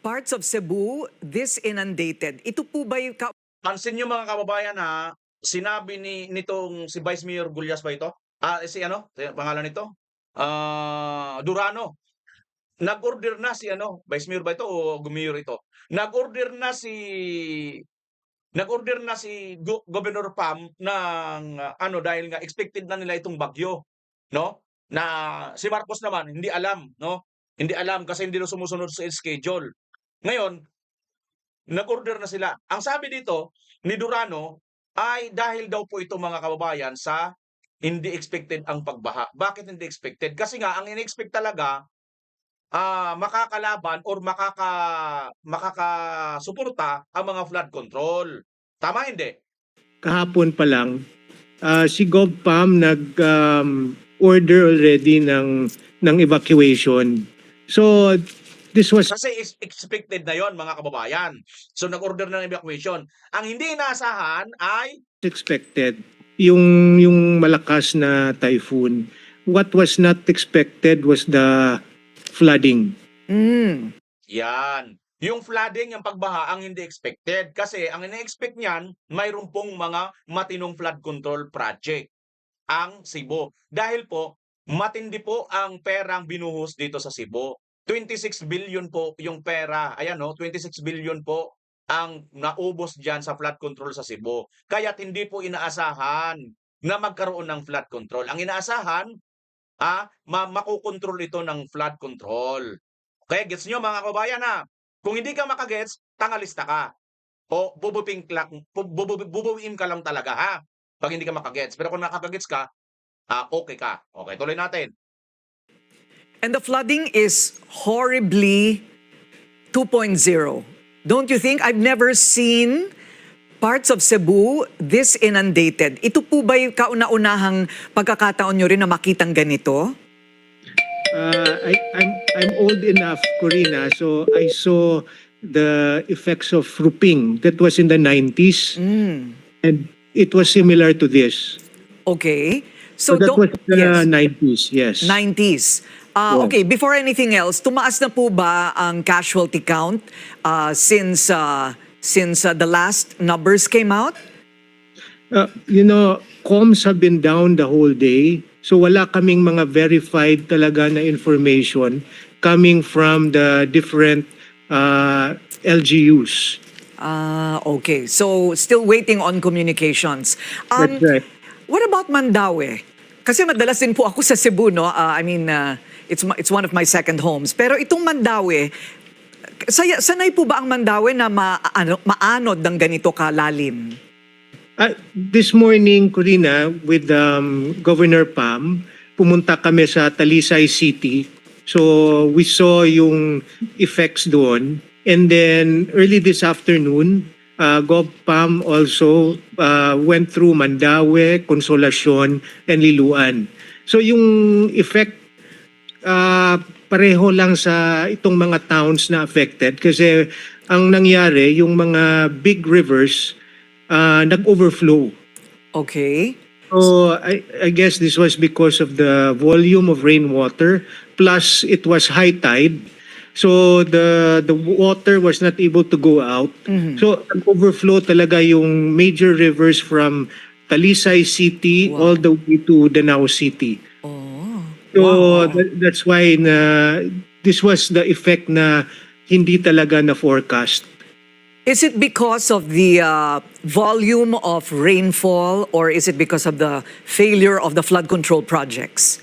parts of Cebu this inundated. Ito po ba yung... Pansin nyo, mga kababayan, ha, sinabi nitong si Vice Mayor Gullas ba ito? Pangalan nito? Durano. Nag-order na si Vice Mayor ba ito o Mayor ito? Nag-order na si Governor Pam ng dahil nga expected na nila itong bagyo, no? Na si Marcos naman hindi alam, no? Hindi alam kasi hindi na sumusunod sa schedule. Ngayon, nag-order na sila. Ang sabi dito ni Durano ay dahil daw po ito, mga kababayan, sa hindi expected ang pagbaha. Bakit hindi expected? Kasi nga ang in-expect talaga makakalaban or makakasuporta ang mga flood control. Tama, hindi? Kahapon pa lang, si GovPam nag-order already ng evacuation. So this was Kasi expected na yon, mga kababayan. So nag-order ng evacuation. Ang hindi inaasahan ay expected, yung malakas na typhoon. What was not expected was the flooding. yan. Yung flooding, yung pagbaha, ang hindi expected. Kasi ang ina-expect niyan, mayroon pong mga matinong flood control project ang Cebu. Dahil po, matindi po ang perang binuhos dito sa Cebu. 26 billion po yung pera. Ayan, no? 26 billion po ang naubos dyan sa flood control sa Cebu. Kaya't hindi po inaasahan na magkaroon ng flood control. Ang inaasahan, makukontrol ito ng flood control. Okay, gets nyo mga kabayan ha? Kung hindi ka makagets, tangalista ka. O bubuin ka lang talaga ha? Pag hindi ka makagets. Pero kung nakakagets ka, okay ka. Okay, tuloy natin. And the flooding is horribly 2.0. Don't you think? I've never seen parts of Cebu this inundated. Ito po ba yung kauna-unahang pagkakataon nyo rin na makitang ganito? I'm old enough, Corina, so I saw the effects of Ruping. That was in the 90s. And it was similar to this. Okay. So that was the yes. 90s, yes. 90s. Okay, before anything else, tumaas na po ba ang casualty count since the last numbers came out? Comms have been down the whole day. So wala kaming mga verified talaga na information coming from the different LGUs. Okay. So still waiting on communications. That's right. What about Mandaue? Kasi madalas din po ako sa Cebu, no? It's one of my second homes. Pero itong Mandaue, sanay po ba ang Mandaue na maanod ng ganito kalalim? This morning, Corina, with Governor Pam, pumunta kami sa Talisay City. So we saw yung effects doon. And then early this afternoon, Gov Pam also went through Mandaue, Consolacion, and Liloan. So yung effect pareho lang sa itong mga towns na affected kasi ang nangyari, yung mga big rivers nag-overflow. Okay. So I guess this was because of the volume of rainwater plus it was high tide. So the water was not able to go out. So overflow talaga yung major rivers from Talisay City all the way to Danao City. So that's why this was the effect na hindi talaga na forecast. Is it because of the volume of rainfall or is it because of the failure of the flood control projects?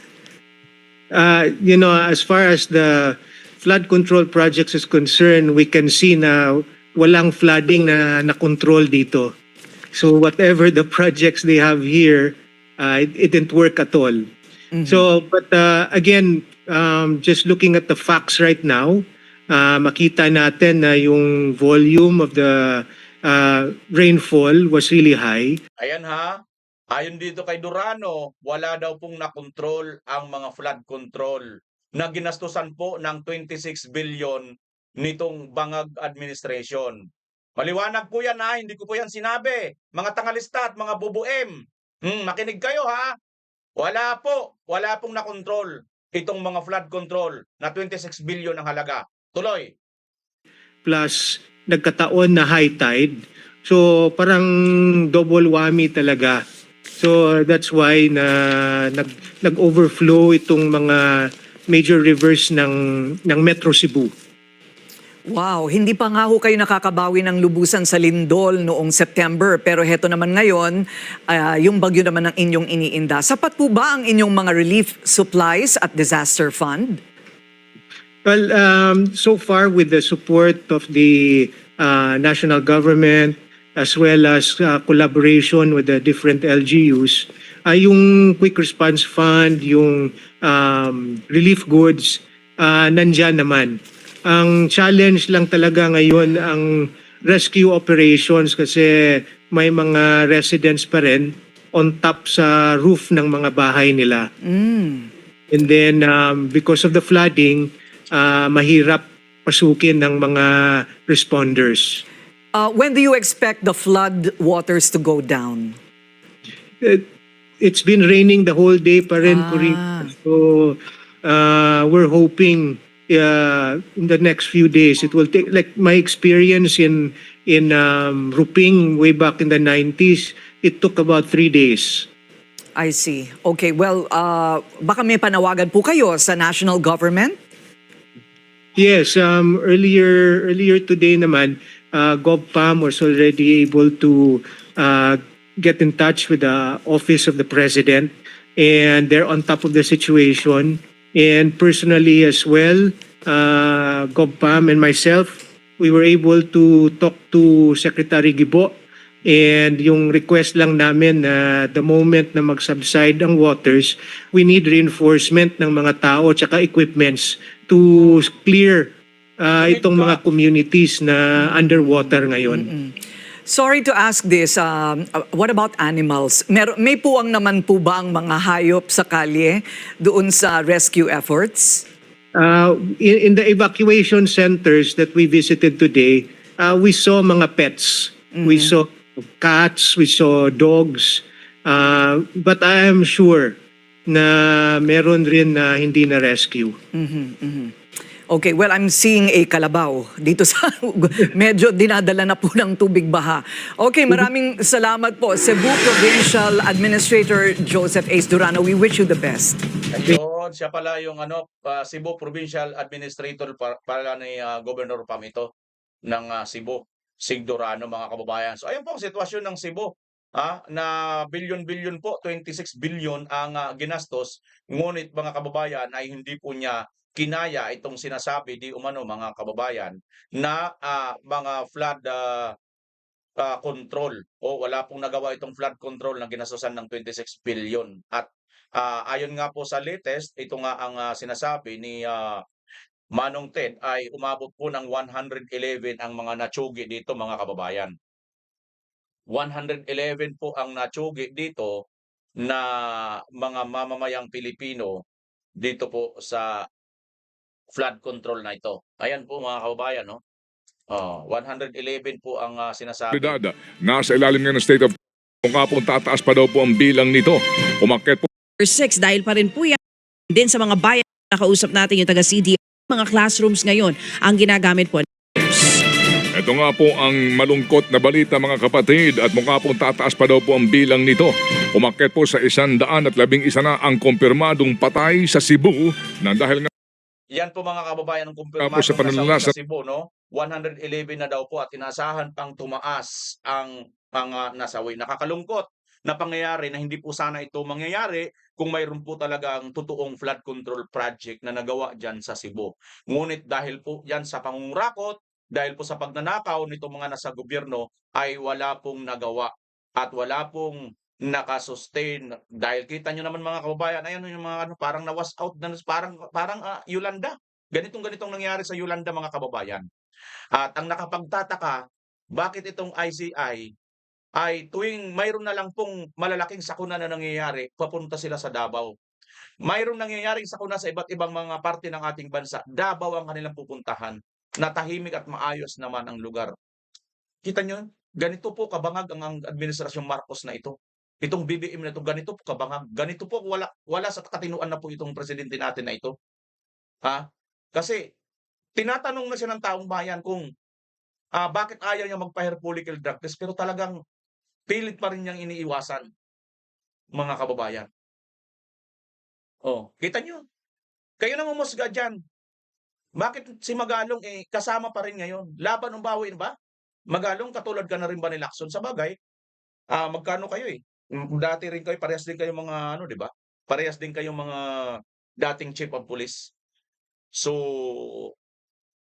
As far as the flood control projects is concerned, we can see na walang flooding na control dito. So whatever the projects they have here, it didn't work at all. So, but again, just looking at the facts right now, makita natin na yung volume of the rainfall was really high. Ayan ha. Ayon dito kay Durano, wala daw pong nakontrol ang mga flood control na ginastusan po ng 26 billion nitong Bangag Administration. Maliwanag po yan ha, hindi ko po yan sinabi. Mga tangalista at mga bubuem. Makinig kayo ha. Wala pong nakontrol itong mga flood control na 26 billion ang halaga. Tuloy. Plus, nagkataon na high tide. So, parang double whammy talaga. So, that's why nag-overflow itong mga major rivers ng Metro Cebu. Wow, hindi pa nga ho kayo nakakabawi ng lubusan sa lindol noong September. Pero heto naman ngayon, yung bagyo naman ng inyong iniinda. Sapat po ba ang inyong mga relief supplies at disaster fund? Well, so far with the support of the national government as well as collaboration with the different LGUs, yung Quick Response Fund, yung relief goods, nandyan naman. Ang challenge lang talaga ngayon ang rescue operations kasi may mga residents pa rin on top sa roof ng mga bahay nila. And then because of the flooding, mahirap pasukin ng mga responders. When do you expect the flood waters to go down? It's been raining the whole day pa rin, Corina. So we're hoping in the next few days it will take, like my experience in Ruping way back in the 90s, it took about 3 days. I see. Okay, well, baka may panawagan po kayo sa national government? Yes, earlier today naman, GovPam was already able to get in touch with the Office of the President and they're on top of the situation. And personally as well, GovPam and myself, we were able to talk to Secretary Gibo, and yung request lang namin na the moment na mag-subside ang waters, we need reinforcement ng mga tao at saka equipments to clear itong mga communities na underwater ngayon. Sorry to ask this, what about animals? May puwang naman po ba ang mga hayop sa kalye doon sa rescue efforts? In the evacuation centers that we visited today, we saw mga pets. We saw cats, we saw dogs, but I am sure na meron rin na hindi na rescue. Okay, well, I'm seeing a kalabaw dito sa medyo dinadala na po ng tubig baha. Okay, maraming salamat po. Cebu Provincial Administrator Joseph Ace Durano, we wish you the best. Ayun, siya pala yung Cebu Provincial Administrator pala ni Governor Pam ito ng Cebu, Sig Durano, mga kababayan. So ayun po ang sitwasyon ng Cebu. Na bilyon-bilyon po, 26 billion ang ginastos, ngunit mga kababayan ay hindi po niya kinaya itong sinasabi di umano mga kababayan na mga flood control o wala pong nagawa itong flood control na ginastusan ng 26 billion. At ayon nga po sa latest, ito nga ang sinasabi ni Manong Ted ay umabot po ng 111 ang mga natsugi dito mga kababayan. 111 po ang natsugi dito na mga mamamayang Pilipino dito po sa flood control na ito. Ayan po mga kababayan, no? 111 po ang sinasabi. Nasa ilalim nga ng state of kung nga pong tataas pa daw po ang bilang nito. Umakyat po 6 dahil pa rin po yan din sa mga bayan na nakausap natin yung taga-CDO. Mga classrooms ngayon ang ginagamit po. Ito nga po ang malungkot na balita mga kapatid at mukha pong tataas pa daw po ang bilang nito. Umakyat po sa 111 na ang kumpirmadong patay sa Cebu na dahil nga Yan po mga kababayan ang kumpirmado Tapos sa pananalasa sa Cebu, no? 111 na daw po at inasahan pang tumaas ang mga nasawi. Nakakalungkot na pangyayari na hindi po sana ito mangyayari kung mayroon po talagang totoong flood control project na nagawa dyan sa Cebu. Ngunit dahil po yan sa pangungurakot, dahil po sa pagnanakaw nitong mga nasa gobyerno ay wala pong nagawa at wala pong nakasustain. Dahil kita nyo naman mga kababayan, ayan yung mga parang na-wash out, parang Yolanda. Ganitong nangyari sa Yolanda mga kababayan. At ang nakapagtataka, bakit itong ICI ay tuwing mayroon na lang pong malalaking sakuna na nangyayari, papunta sila sa Davao. Mayroong nangyayaring sakuna sa iba't ibang mga parte ng ating bansa, Davao ang kanilang pupuntahan, na tahimik at maayos naman ang lugar. Kita nyo, ganito po kabangag ang administrasyong Marcos na ito. Itong BBM na ito, ganito po kabangag. Ganito po, wala sa katinuan na po itong presidente natin na ito. Kasi, tinatanong na siya ng taong bayan kung bakit ayaw niya magpa-hair follicle drug test, pero talagang pilit pa rin niyang iniiwasan, mga kababayan. Kita nyo? Kayo nang umusga dyan. Bakit si Magalong kasama pa rin ngayon? Laban ng bawiin ba? Magalong, katulad ka na rin ba ni Lacson? Sa bagay, magkano kayo Dati rin kayo, parehas din kayo mga di ba? Parehas din kayo mga dating chief of police. So,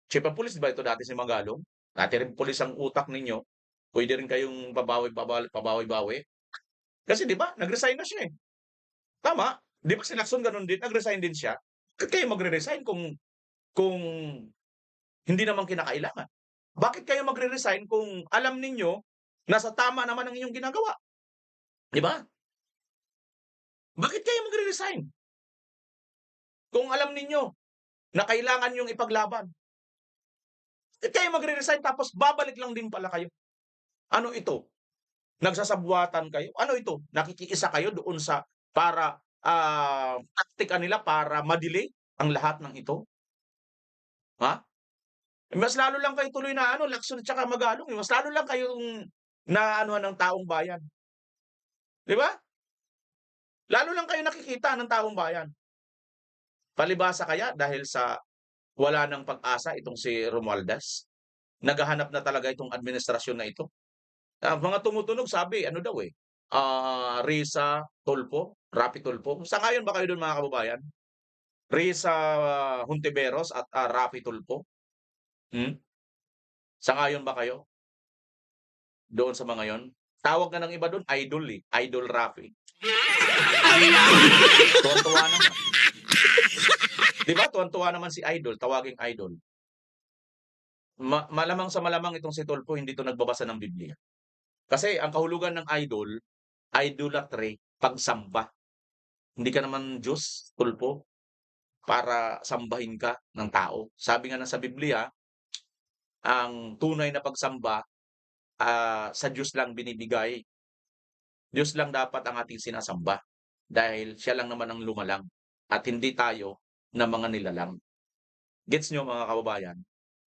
chief of police, di ba ito dati si Magalong? Dati rin police ang utak ninyo. Pwede rin kayong pabawi-bawi. Kasi di ba, nag-resign na siya Tama? Di ba si Lacson ganun din? Nag-resign din siya. Bakit kayo magre-resign kung hindi naman kinakailangan? Bakit kayo magre-resign kung alam ninyo nasa tama naman ang inyong ginagawa? Di ba? Bakit kayo magre-resign? Kung alam ninyo na kailangan yung ipaglaban. Bakit kayo magre-resign tapos babalik lang din pala kayo? Ano ito? Nagsasabwatan kayo? Ano ito? Nakikiisa kayo doon sa para taktika nila para ma-delay ang lahat ng ito? Mas lalo lang kayo tuloy na Lacson at saka Magalong. Mas lalo lang kayong naanuhan ng taong bayan. Di ba? Lalo lang kayo nakikita ng taong bayan. Palibasa kaya dahil sa wala ng pag-asa itong si Romualdez? Naghahanap na talaga itong administrasyon na ito. Mga tumutunog sabi, Risa Tulfo, Rapi Tulfo. Sa ngayon ba kayo doon mga kababayan? Risa Hontiveros at Raffy Tulfo? Sang-ayon ba kayo doon sa mga yon? Tawag nga ng iba doon, idol eh. Idol Raffy. Tuwan-tuwa naman. Di ba? Tuwan-tuwa naman si Idol, tawaging Idol. Malamang sa malamang itong si Tulfo hindi to nagbabasa ng Biblia. Kasi ang kahulugan ng idol, idolatry, pagsamba. Hindi ka naman Diyos, Tulfo, para sambahin ka ng tao. Sabi nga na sa Biblia, ang tunay na pagsamba sa Diyos lang binibigay. Diyos lang dapat ang ating sinasamba dahil siya lang naman ang lumalang at hindi tayo na mga nilalang. Gets nyo mga kababayan?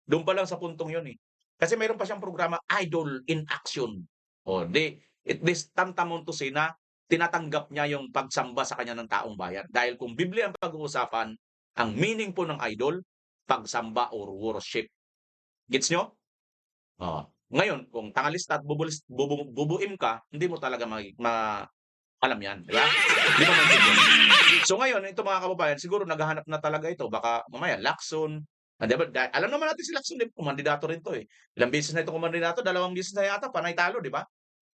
Doon pa lang sa puntong yun eh. Kasi mayroon pa siyang programa, Idol in Action. O, this tantamount to say na tinatanggap niya yung pagsamba sa kanya ng taong bayan. Dahil kung Biblia ang pag-uusapan, ang meaning po ng idol, pagsamba or worship. Gets nyo? Ngayon, kung tangalista at bubuim ka, hindi mo talaga alam yan. Di ba? Di ba maintindihan? So ngayon, ito mga kababayan, siguro naghahanap na talaga ito. Baka mamaya, Lacson. Diba? Alam naman natin si Lacson, kumandidato rin to eh. Ilang beses na ito kumandidato, 2 beses na yata, panay talo, di ba?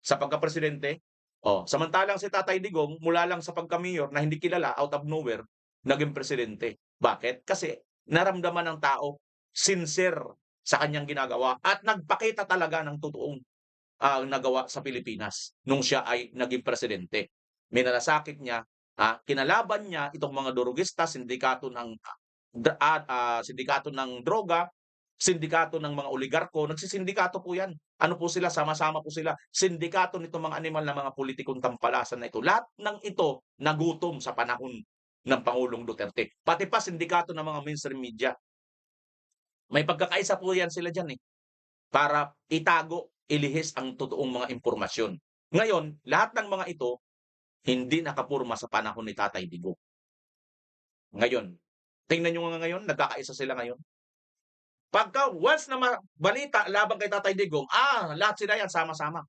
Sa pagka-presidente. Samantalang si Tatay Digong, mula lang sa pagka-mayor na hindi kilala, out of nowhere, naging presidente. Bakit? Kasi naramdaman ng tao, sincere sa kanyang ginagawa at nagpakita talaga ng totoong nagawa sa Pilipinas nung siya ay naging presidente. Minalasakit niya, kinalaban niya itong mga durugista, sindikato ng droga, sindikato ng mga oligarko, nagsisindikato po yan. Ano po sila? Sama-sama po sila. Sindikato nitong mga animal na mga politikong tampalasan na ito. Lahat ng ito nagutom sa panahon ng Pangulong Duterte. Pati pa sindikato ng mga mainstream media. May pagkakaisa po yan sila dyan eh. Para itago, ilihis ang totoong mga impormasyon. Ngayon, lahat ng mga ito, hindi nakapurma sa panahon ni Tatay Digong. Ngayon, tingnan nyo nga ngayon, nagkakaisa sila ngayon. Pagka once na balita laban kay Tatay Digong, lahat sila yan sama-sama.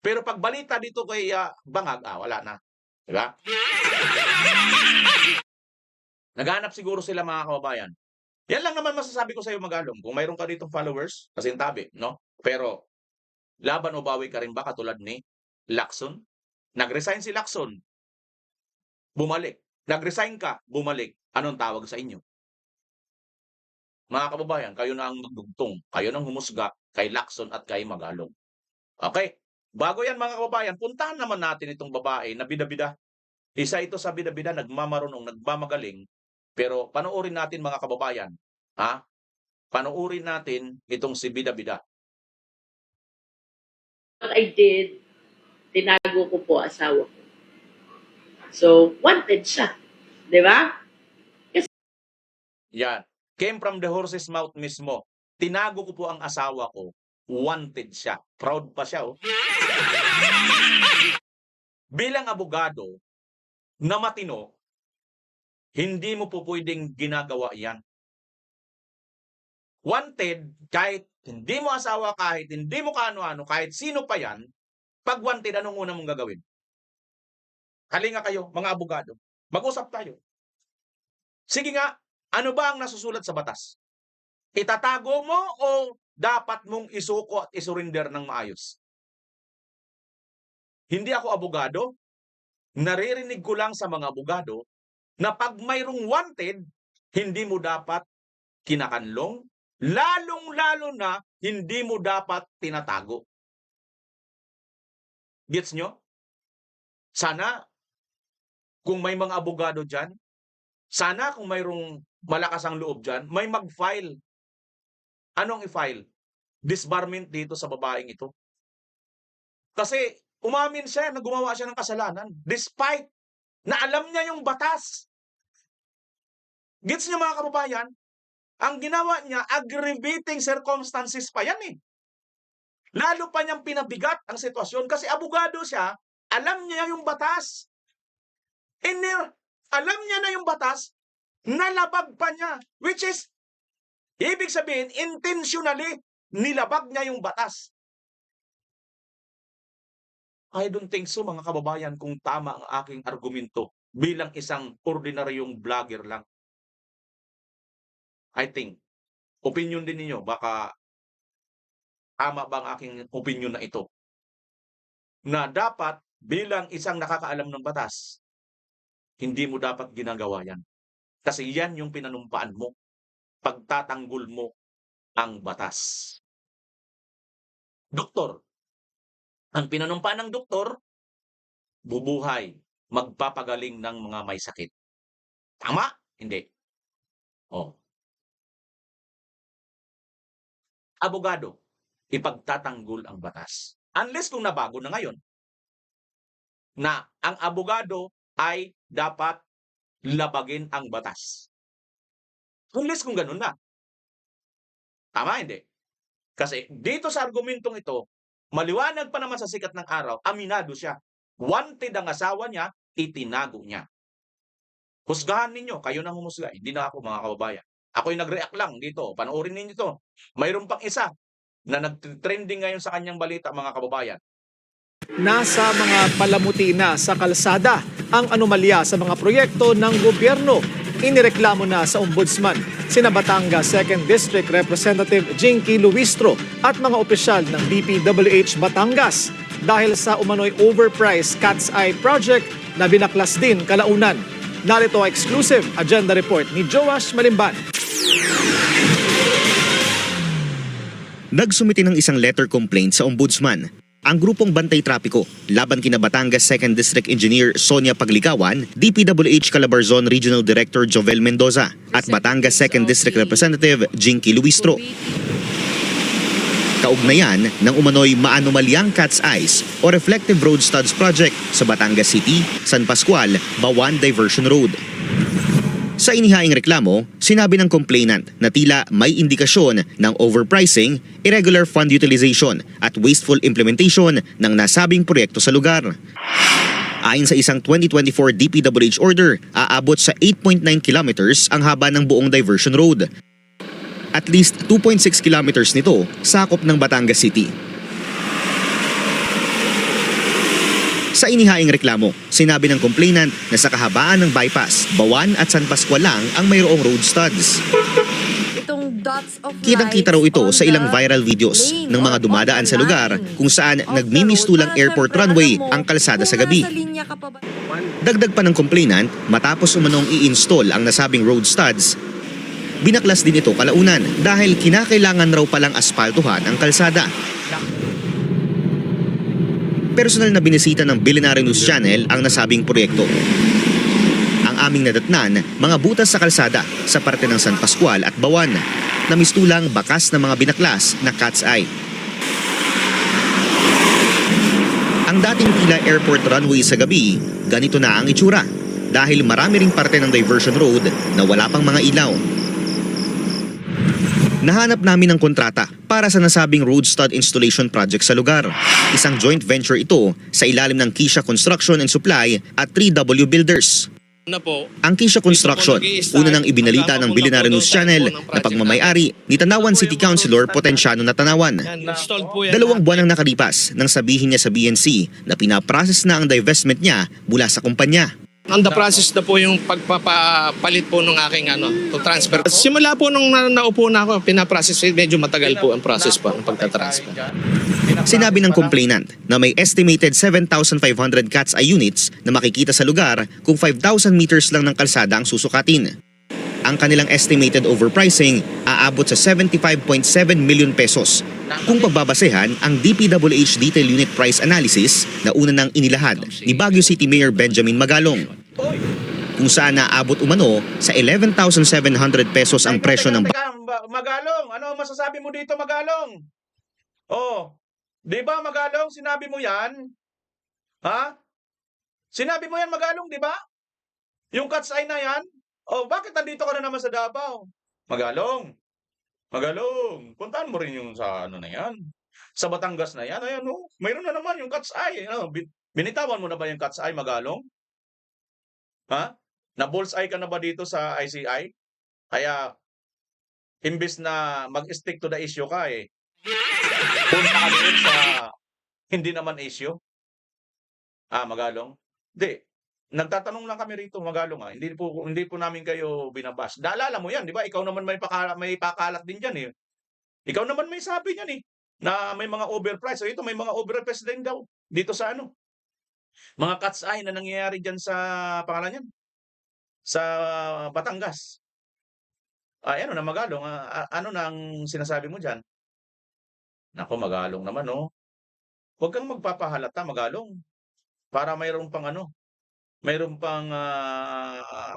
Pero pag balita dito kay Bangag, wala na. Diba? Naghanap siguro sila mga kababayan. Yan lang naman masasabi ko sa iyo Magalong. Kung mayroon ka ditong followers, kasintabi, no? Pero, laban o bawi ka rin ba katulad ni Lacson? Nag-resign si Lacson, bumalik. Nag-resign ka, bumalik. Anong tawag sa inyo? Mga kababayan, kayo na ang magdugtong. Kayo nang humusga kay Lacson at kay Magalong. Okay? Bago yan mga kababayan, puntahan naman natin itong babae na bida-bida. Isa ito sa bida-bida, nagmamarunong, nagmamagaling. Pero panoorin natin mga kababayan. Panoorin natin itong si bida-bida. What I did, tinago ko po asawa ko. So, wanted siya. Di ba? Yan. Came from the horse's mouth mismo. Tinago ko po ang asawa ko. Wanted siya. Proud pa siya. Bilang abogado na matino, hindi mo po pwedeng ginagawa yan. Wanted, kahit hindi mo asawa, kahit hindi mo kaano-ano, kahit sino pa yan, pag wanted, anong una mong gagawin? Halinga kayo, mga abogado. Mag-usap tayo. Sige nga, ano ba ang nasusulat sa batas? Itatago mo o dapat mong isuko at isurrender ng maayos? Hindi ako abogado. Naririnig ko lang sa mga abogado na pag mayroong wanted, hindi mo dapat kinakanlong, lalong-lalo na hindi mo dapat tinatago. Gets nyo? Sana, kung may mga abogado dyan, sana kung mayroong malakas ang loob dyan, may mag-file. Anong i-file? Disbarment dito sa babaeng ito. Kasi umamin siya na gumawa siya ng kasalanan despite na alam niya yung batas. Gets niyo mga kababayan? Ang ginawa niya, aggravating circumstances pa yan eh. Lalo pa niyang pinabigat ang sitwasyon kasi abogado siya, alam niya yung batas. Alam niya na yung batas, nalabag pa niya. Which is, ibig sabihin, intentionally, nilabag niya yung batas. I don't think so mga kababayan kung tama ang aking argumento bilang isang ordinaryong vlogger lang. I think, opinion din ninyo, baka tama ba ang aking opinion na ito? Na dapat bilang isang nakakaalam ng batas, hindi mo dapat ginagawa yan. Kasi yan yung pinanumpaan mo, pagtatanggol mo ang batas. Doktor, ang pinanumpaan ng doktor, bubuhay, magpapagaling ng mga may sakit. Tama? Hindi. Oh. Abogado, ipagtatanggol ang batas. Unless kung nabago na ngayon, na ang abogado ay dapat labagin ang batas. Unless kung ganun na. Tama, hindi? Kasi dito sa argumentong ito, maliwanag pa naman sa sikat ng araw, aminado siya. Wanted ang asawa niya, itinago niya. Husgahan ninyo, kayo nang humusga, hindi na ako mga kababayan. Ako'y nag-react lang dito, panoorin ninyo ito. Mayroon pang isa na nag-trending ngayon sa kanyang balita, mga kababayan. Nasa mga palamuti na sa kalsada ang anomalya sa mga proyekto ng gobyerno. Inireklamo na sa Ombudsman sina Batangas 2nd District Representative Jinky Luistro at mga opisyal ng DPWH Batangas dahil sa umano'y overpriced Cat's Eye project na binaklas din kalaunan. Narito ang exclusive agenda report ni Joash Malimban. Nagsumite ng isang letter complaint sa Ombudsman ang grupong Bantay Trapiko laban kina Batangas 2nd District Engineer Sonia Pagligawan, DPWH Calabarzon Regional Director Jovel Mendoza at Batangas 2nd District Representative Jinky Luistro. Kaugnayan ng umano'y maanomalyang Cat's Eyes o Reflective Road Studs Project sa Batangas City, San Pascual, Bawan Diversion Road. Sa inihaing reklamo, sinabi ng complainant na tila may indikasyon ng overpricing, irregular fund utilization at wasteful implementation ng nasabing proyekto sa lugar. Ayon sa isang 2024 DPWH order, aabot sa 8.9 kilometers ang haba ng buong diversion road. At least 2.6 kilometers nito sakop ng Batangas City. Sa inihaing reklamo, sinabi ng complainant na sa kahabaan ng bypass, Bawan at San Pascual lang ang mayroong road studs. Kitang-kita raw ito sa ilang viral videos ng mga dumadaan sa lugar kung saan nagmimistulang airport runway ang kalsada sa gabi. Dagdag pa ng complainant, matapos umanong i-install ang nasabing road studs, binaklas din ito kalaunan dahil kinakailangan raw palang aspaltuhan ang kalsada. Personal na binisita ng Billionaire News Channel ang nasabing proyekto. Ang aming nadatnan, mga butas sa kalsada sa parte ng San Pascual at Bawan na mistulang bakas ng mga binaklas na Cat's Eye. Ang dating tila airport runway sa gabi, ganito na ang itsura dahil marami ring parte ng diversion road na wala pang mga ilaw. Nahanap namin ng kontrata para sa nasabing road stud installation project sa lugar. Isang joint venture ito sa ilalim ng Kisha Construction and Supply at 3W Builders. Ang Kisha Construction, una nang ibinalita ng Billionaire News Channel na pagmamayari ni Tanawan City Councilor Potenciano na Tanawan. 2 buwan ang nakalipas nang sabihin niya sa BNC na pinaprocess na ang divestment niya mula sa kumpanya. On the process na po yung pagpapalit po ng aking to transfer. Simula po nung naupo na ako, pinaprocess, medyo matagal po ang process po ng pagtatransfer. Sinabi ng complainant na may estimated 7,500 Cat's Eye units na makikita sa lugar kung 5,000 meters lang ng kalsada ang susukatin. Ang kanilang estimated overpricing aabot sa 75.7 million pesos. Kung pagbabasehan ang DPWH Detail Unit Price Analysis na una nang inilahad ni Baguio City Mayor Benjamin Magalong, kung saan naabot umano sa 11,700 pesos ang presyo ng Magalong, ano masasabi mo dito, Magalong? Oh, di ba Magalong, sinabi mo yan? Ha? Sinabi mo yan, Magalong, di ba? Yung Cat's Eye na yan? Oh, bakit nandito ka na naman sa Davao? Magalong, puntahan mo rin yung sa ano na yan. Sa Batangas na yan, ayan oh, mayroon na naman yung Cat's Eye. Binitawan mo na ba yung Cat's Eye, Magalong? Ha? Na-bullseye ka na ba dito sa ICI? Kaya, imbis na mag-stick to the issue ka punta ka rin sa hindi naman issue. Magalong? Di. nagtatanong lang kami rito, Magalong, hindi po namin kayo binabas. Naalala mo 'yan, 'di ba? Ikaw naman may pakalat din diyan, eh. Ikaw naman may sabi niyan, eh, na may mga overprice. So ito may mga overprice din daw dito sa ano, mga cat's eye na nangyayari diyan sa pangalan niyan, sa Batangas. Ay ano na Magalong, ano na ang sinasabi mo diyan? Naku Magalong naman, oh. Huwag kang magpapahalata Magalong, para mayroon pang,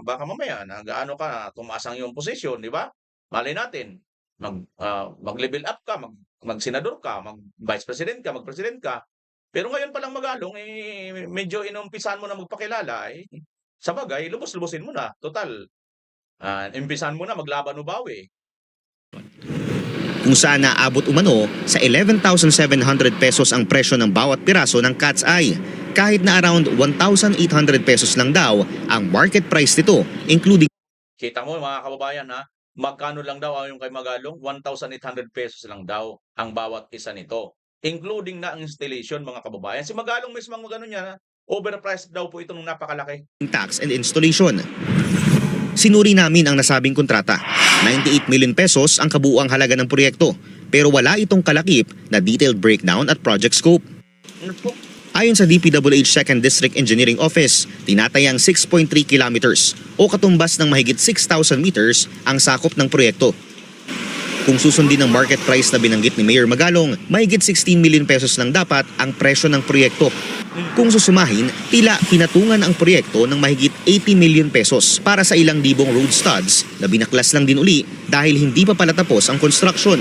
baka mamaya nag-aano ka, tumaas ang iyong posisyon, 'di ba? Malay natin mag-level up ka, mag-senador ka, mag-vice president ka, mag-president ka. Pero ngayon pa lang Magalong, eh, medyo inumpisahan mo na magpakilala, eh, sabagay lubos-lubosin mo na. Total, umpisahan mo na maglaban o bawi. Kung saan naabot umano sa 11,700 pesos ang presyo ng bawat piraso ng cat's eye. Kahit na around 1,800 pesos lang daw ang market price nito, including Kita mo mga kababayan, magkano lang daw yung kay Magalong? 1,800 pesos lang daw ang bawat isa nito. Including na ang installation mga kababayan. Si Magalong mismo ang magano niya, overpriced daw po itong napakalaki. tax and installation. Sinuri namin ang nasabing kontrata. 98 million pesos ang kabuuang halaga ng proyekto, pero wala itong kalakip na detailed breakdown at project scope. Ayon sa DPWH 2nd District Engineering Office, tinatayang 6.3 kilometers o katumbas ng mahigit 6,000 meters ang sakop ng proyekto. Kung susundin ang market price na binanggit ni Mayor Magalong, mahigit 16 million pesos lang dapat ang presyo ng proyekto. Kung susumahin, tila pinatungan ang proyekto ng mahigit 80 million pesos para sa ilang libong road studs na binaklas lang din uli dahil hindi pa pala tapos ang construction.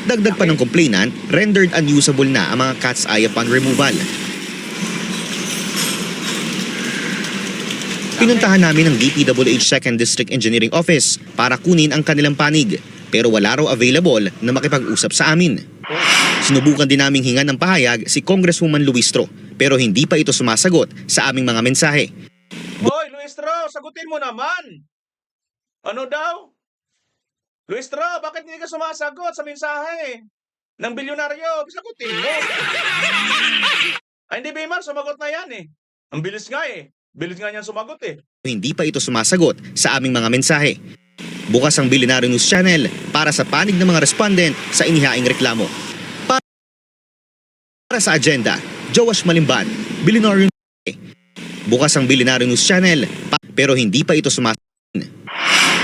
Dagdag pa ng complainant, rendered unusable na ang mga cat's eye upon removal. Pinuntahan namin ang DPWH 2nd District Engineering Office para kunin ang kanilang panig, pero wala raw available na makipag-usap sa amin. Sinubukan din naming hingan ng pahayag si Congresswoman Luistro, pero hindi pa ito sumasagot sa aming mga mensahe. Hoy, Luistro, sagutin mo naman! Ano daw? Luistro, bakit hindi ka sumasagot sa mensahe ng bilyonaryo? Sagutin mo! Ay, hindi, Bimar, sumagot na yan, eh. Ang bilis nga, eh. Bilis nga niyan sumagot, eh. Hindi pa ito sumasagot sa aming mga mensahe. Bukas ang Billionaire News Channel para sa panig ng mga respondent sa inihaing reklamo. Para sa agenda, Joash Malimban, Billionaire News. Bukas ang Billionaire News Channel pero hindi pa ito sumasagot.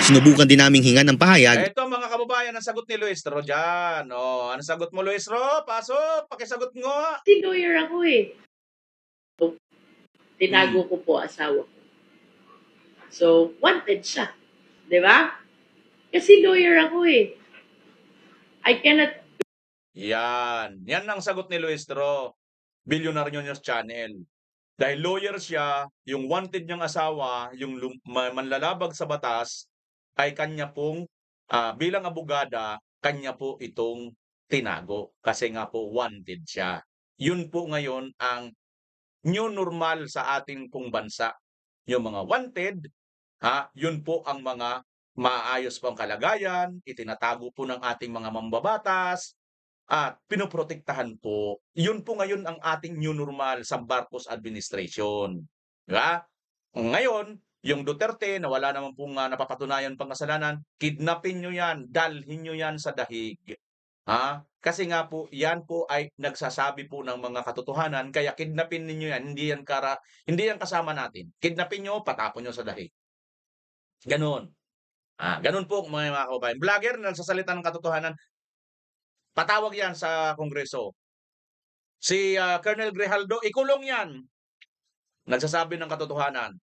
Sinubukan din naming hingan ng pahayag. Ito mga kababayan, ang sagot ni Luistro dyan. O, ano sagot mo, Luistro? Pasok, pakisagot mo. Si lawyer ako eh. Tinago ko po asawa ko. So, wanted siya. Di ba? Kasi lawyer ako eh. I cannot... Yan ang sagot ni Luistro. Billionaire News Channel. Dahil lawyer siya, yung wanted niyang asawa, yung manlalabag sa batas, ay kanya pong, bilang abogada, kanya po itong tinago. Kasi nga po, wanted siya. Yun po ngayon ang new normal sa ating pong bansa. Yung mga wanted, yun po ang mga maayos pang kalagayan, itinatago po ng ating mga mambabatas, at pinoprotektahan po. Yun po ngayon ang ating new normal sa Marcos administration. Diba? Ngayon, yung Duterte na wala naman pong napapatunayan pang kasalanan, kidnapin nyo yan, dalhin nyo yan sa dahig. Kasi nga po, yan po ay nagsasabi po ng mga katotohanan, kaya kidnapin ninyo yan, hindi yan kasama natin. Kidnapin nyo, patapon nyo sa dahig. Ganon. Ganon po mga kababayan. Vlogger na nagsasalita ng katotohanan, patawag yan sa Kongreso. Si Colonel Grijaldo, ikulong yan. Nagsasabi ng katotohanan.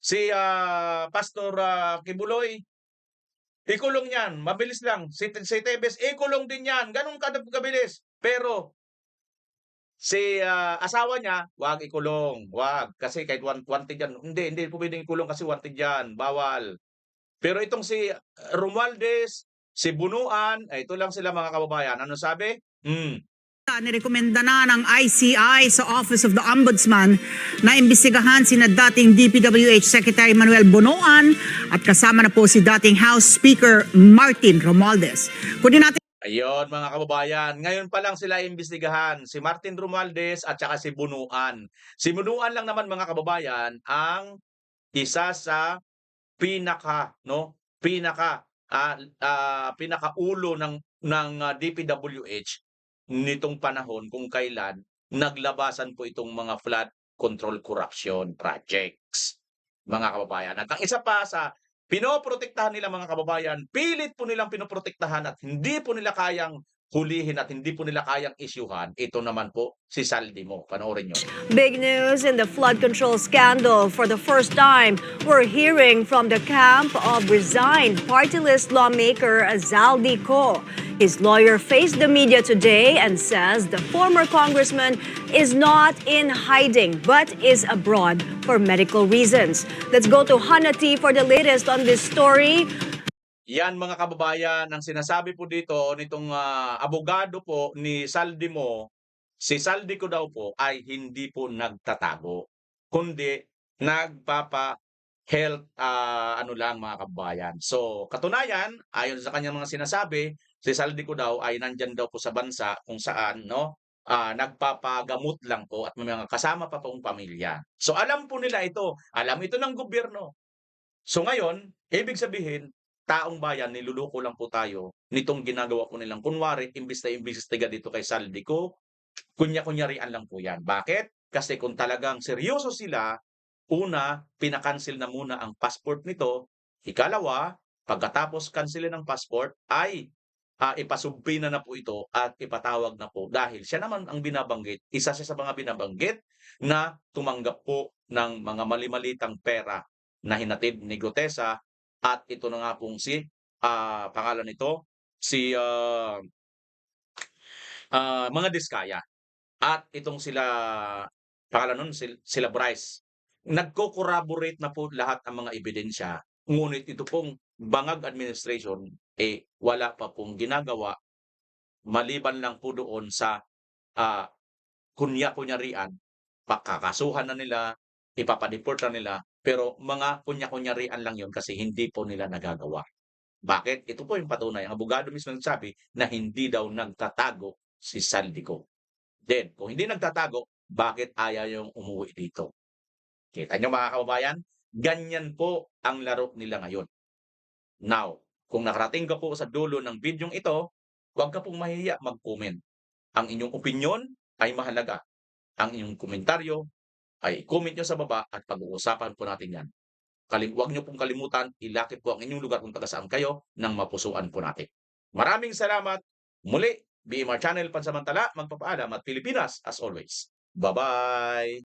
Si Pastor Kibuloy, ikulong yan. Mabilis lang. Si Tebes, ikulong din yan. Ganun kabilis. Pero si asawa niya, wag ikulong. Wag. Kasi kahit wanted yan. Hindi po pwedeng ikulong kasi wanted yan. Bawal. Pero itong si Romualdez, si Bunuan, ito lang sila mga kababayan. Ano sabi? Nirekomenda na ng ICI sa Office of the Ombudsman na imbestigahan sina dating DPWH Secretary Manuel Bunuan at kasama na po si dating House Speaker Martin Romualdez. Kunin natin Ayun mga kababayan, ngayon pa lang sila imbestigahan, si Martin Romualdez at saka si Bunuan. Si Bunuan lang naman mga kababayan ang isa sa pinakaulo ng DPWH nitong panahon kung kailan naglabasan po itong mga flood control corruption projects, mga kababayan. At ang isa pa sa pinoprotektahan nila mga kababayan, pilit po nilang pinoprotektahan at hindi po nila kayang hulihin at hindi po nila kayang isyuhan. Ito naman po si Saldimo. Panoorin nyo. Big news in the flood control scandal. For the first time, we're hearing from the camp of resigned party list lawmaker Zaldico. His lawyer faced the media today and says the former congressman is not in hiding but is abroad for medical reasons. Let's go to Hanati for the latest on this story. Yan mga kababayan, ang sinasabi po dito nitong abogado po ni Saldimo, si Saldico daw po ay hindi po nagtatago, kundi nagpapa-health lang mga kababayan. So katunayan, ayon sa kanyang mga sinasabi, si Saldico daw ay nandyan daw po sa bansa kung saan nagpapagamot lang po at may mga kasama pa pong pamilya. So alam po nila ito, alam ito ng gobyerno. So ngayon, ibig sabihin, taong bayan, niluluko lang po tayo nitong ginagawa po nilang kunwari, imbis na imbestiga dito kay Saldico, kunya-kunyarian lang po yan. Bakit? Kasi kung talagang seryoso sila, una, pinakancel na muna ang passport nito. Ikalawa, pagkatapos cancelin ng passport, ay ipasumpina na po ito at ipatawag na po. Dahil siya naman ang binabanggit, isa siya sa mga binabanggit na tumanggap po ng mga mali-malitang pera na hinatid ni Gutesa. At ito na nga pong pangalan nito, si mga Diskaya. At itong pangalan nun, sila Bryce. Nagko-corroborate na po lahat ang mga ebidensya. Ngunit ito pong Bangag administration, wala pa pong ginagawa. Maliban lang po doon sa kunya-kunyarian, pakakasuhan na nila, ipapadeport na nila, pero mga kunya-kunyarian lang yun kasi hindi po nila nagagawa. Bakit? Ito po yung patunay. Ang abogado mismo nagsabi na hindi daw nagtatago si Saldico. Then, kung hindi nagtatago, bakit ayaw yung umuwi dito? Kita nyo mga kababayan? Ganyan po ang laro nila ngayon. Now, kung nakarating ka po sa dulo ng bidyong ito, huwag ka pong mahihiya mag-comment. Ang inyong opinion ay mahalaga. Ang inyong komentaryo ay comment nyo sa baba at pag-uusapan po natin yan. Huwag nyo pong kalimutan, ilakip po ang inyong lugar kung taga-saan kayo nang mapusuan po natin. Maraming salamat. Muli, BMR Channel Pansamantala, magpapaalam at Pilipinas as always. Bye-bye!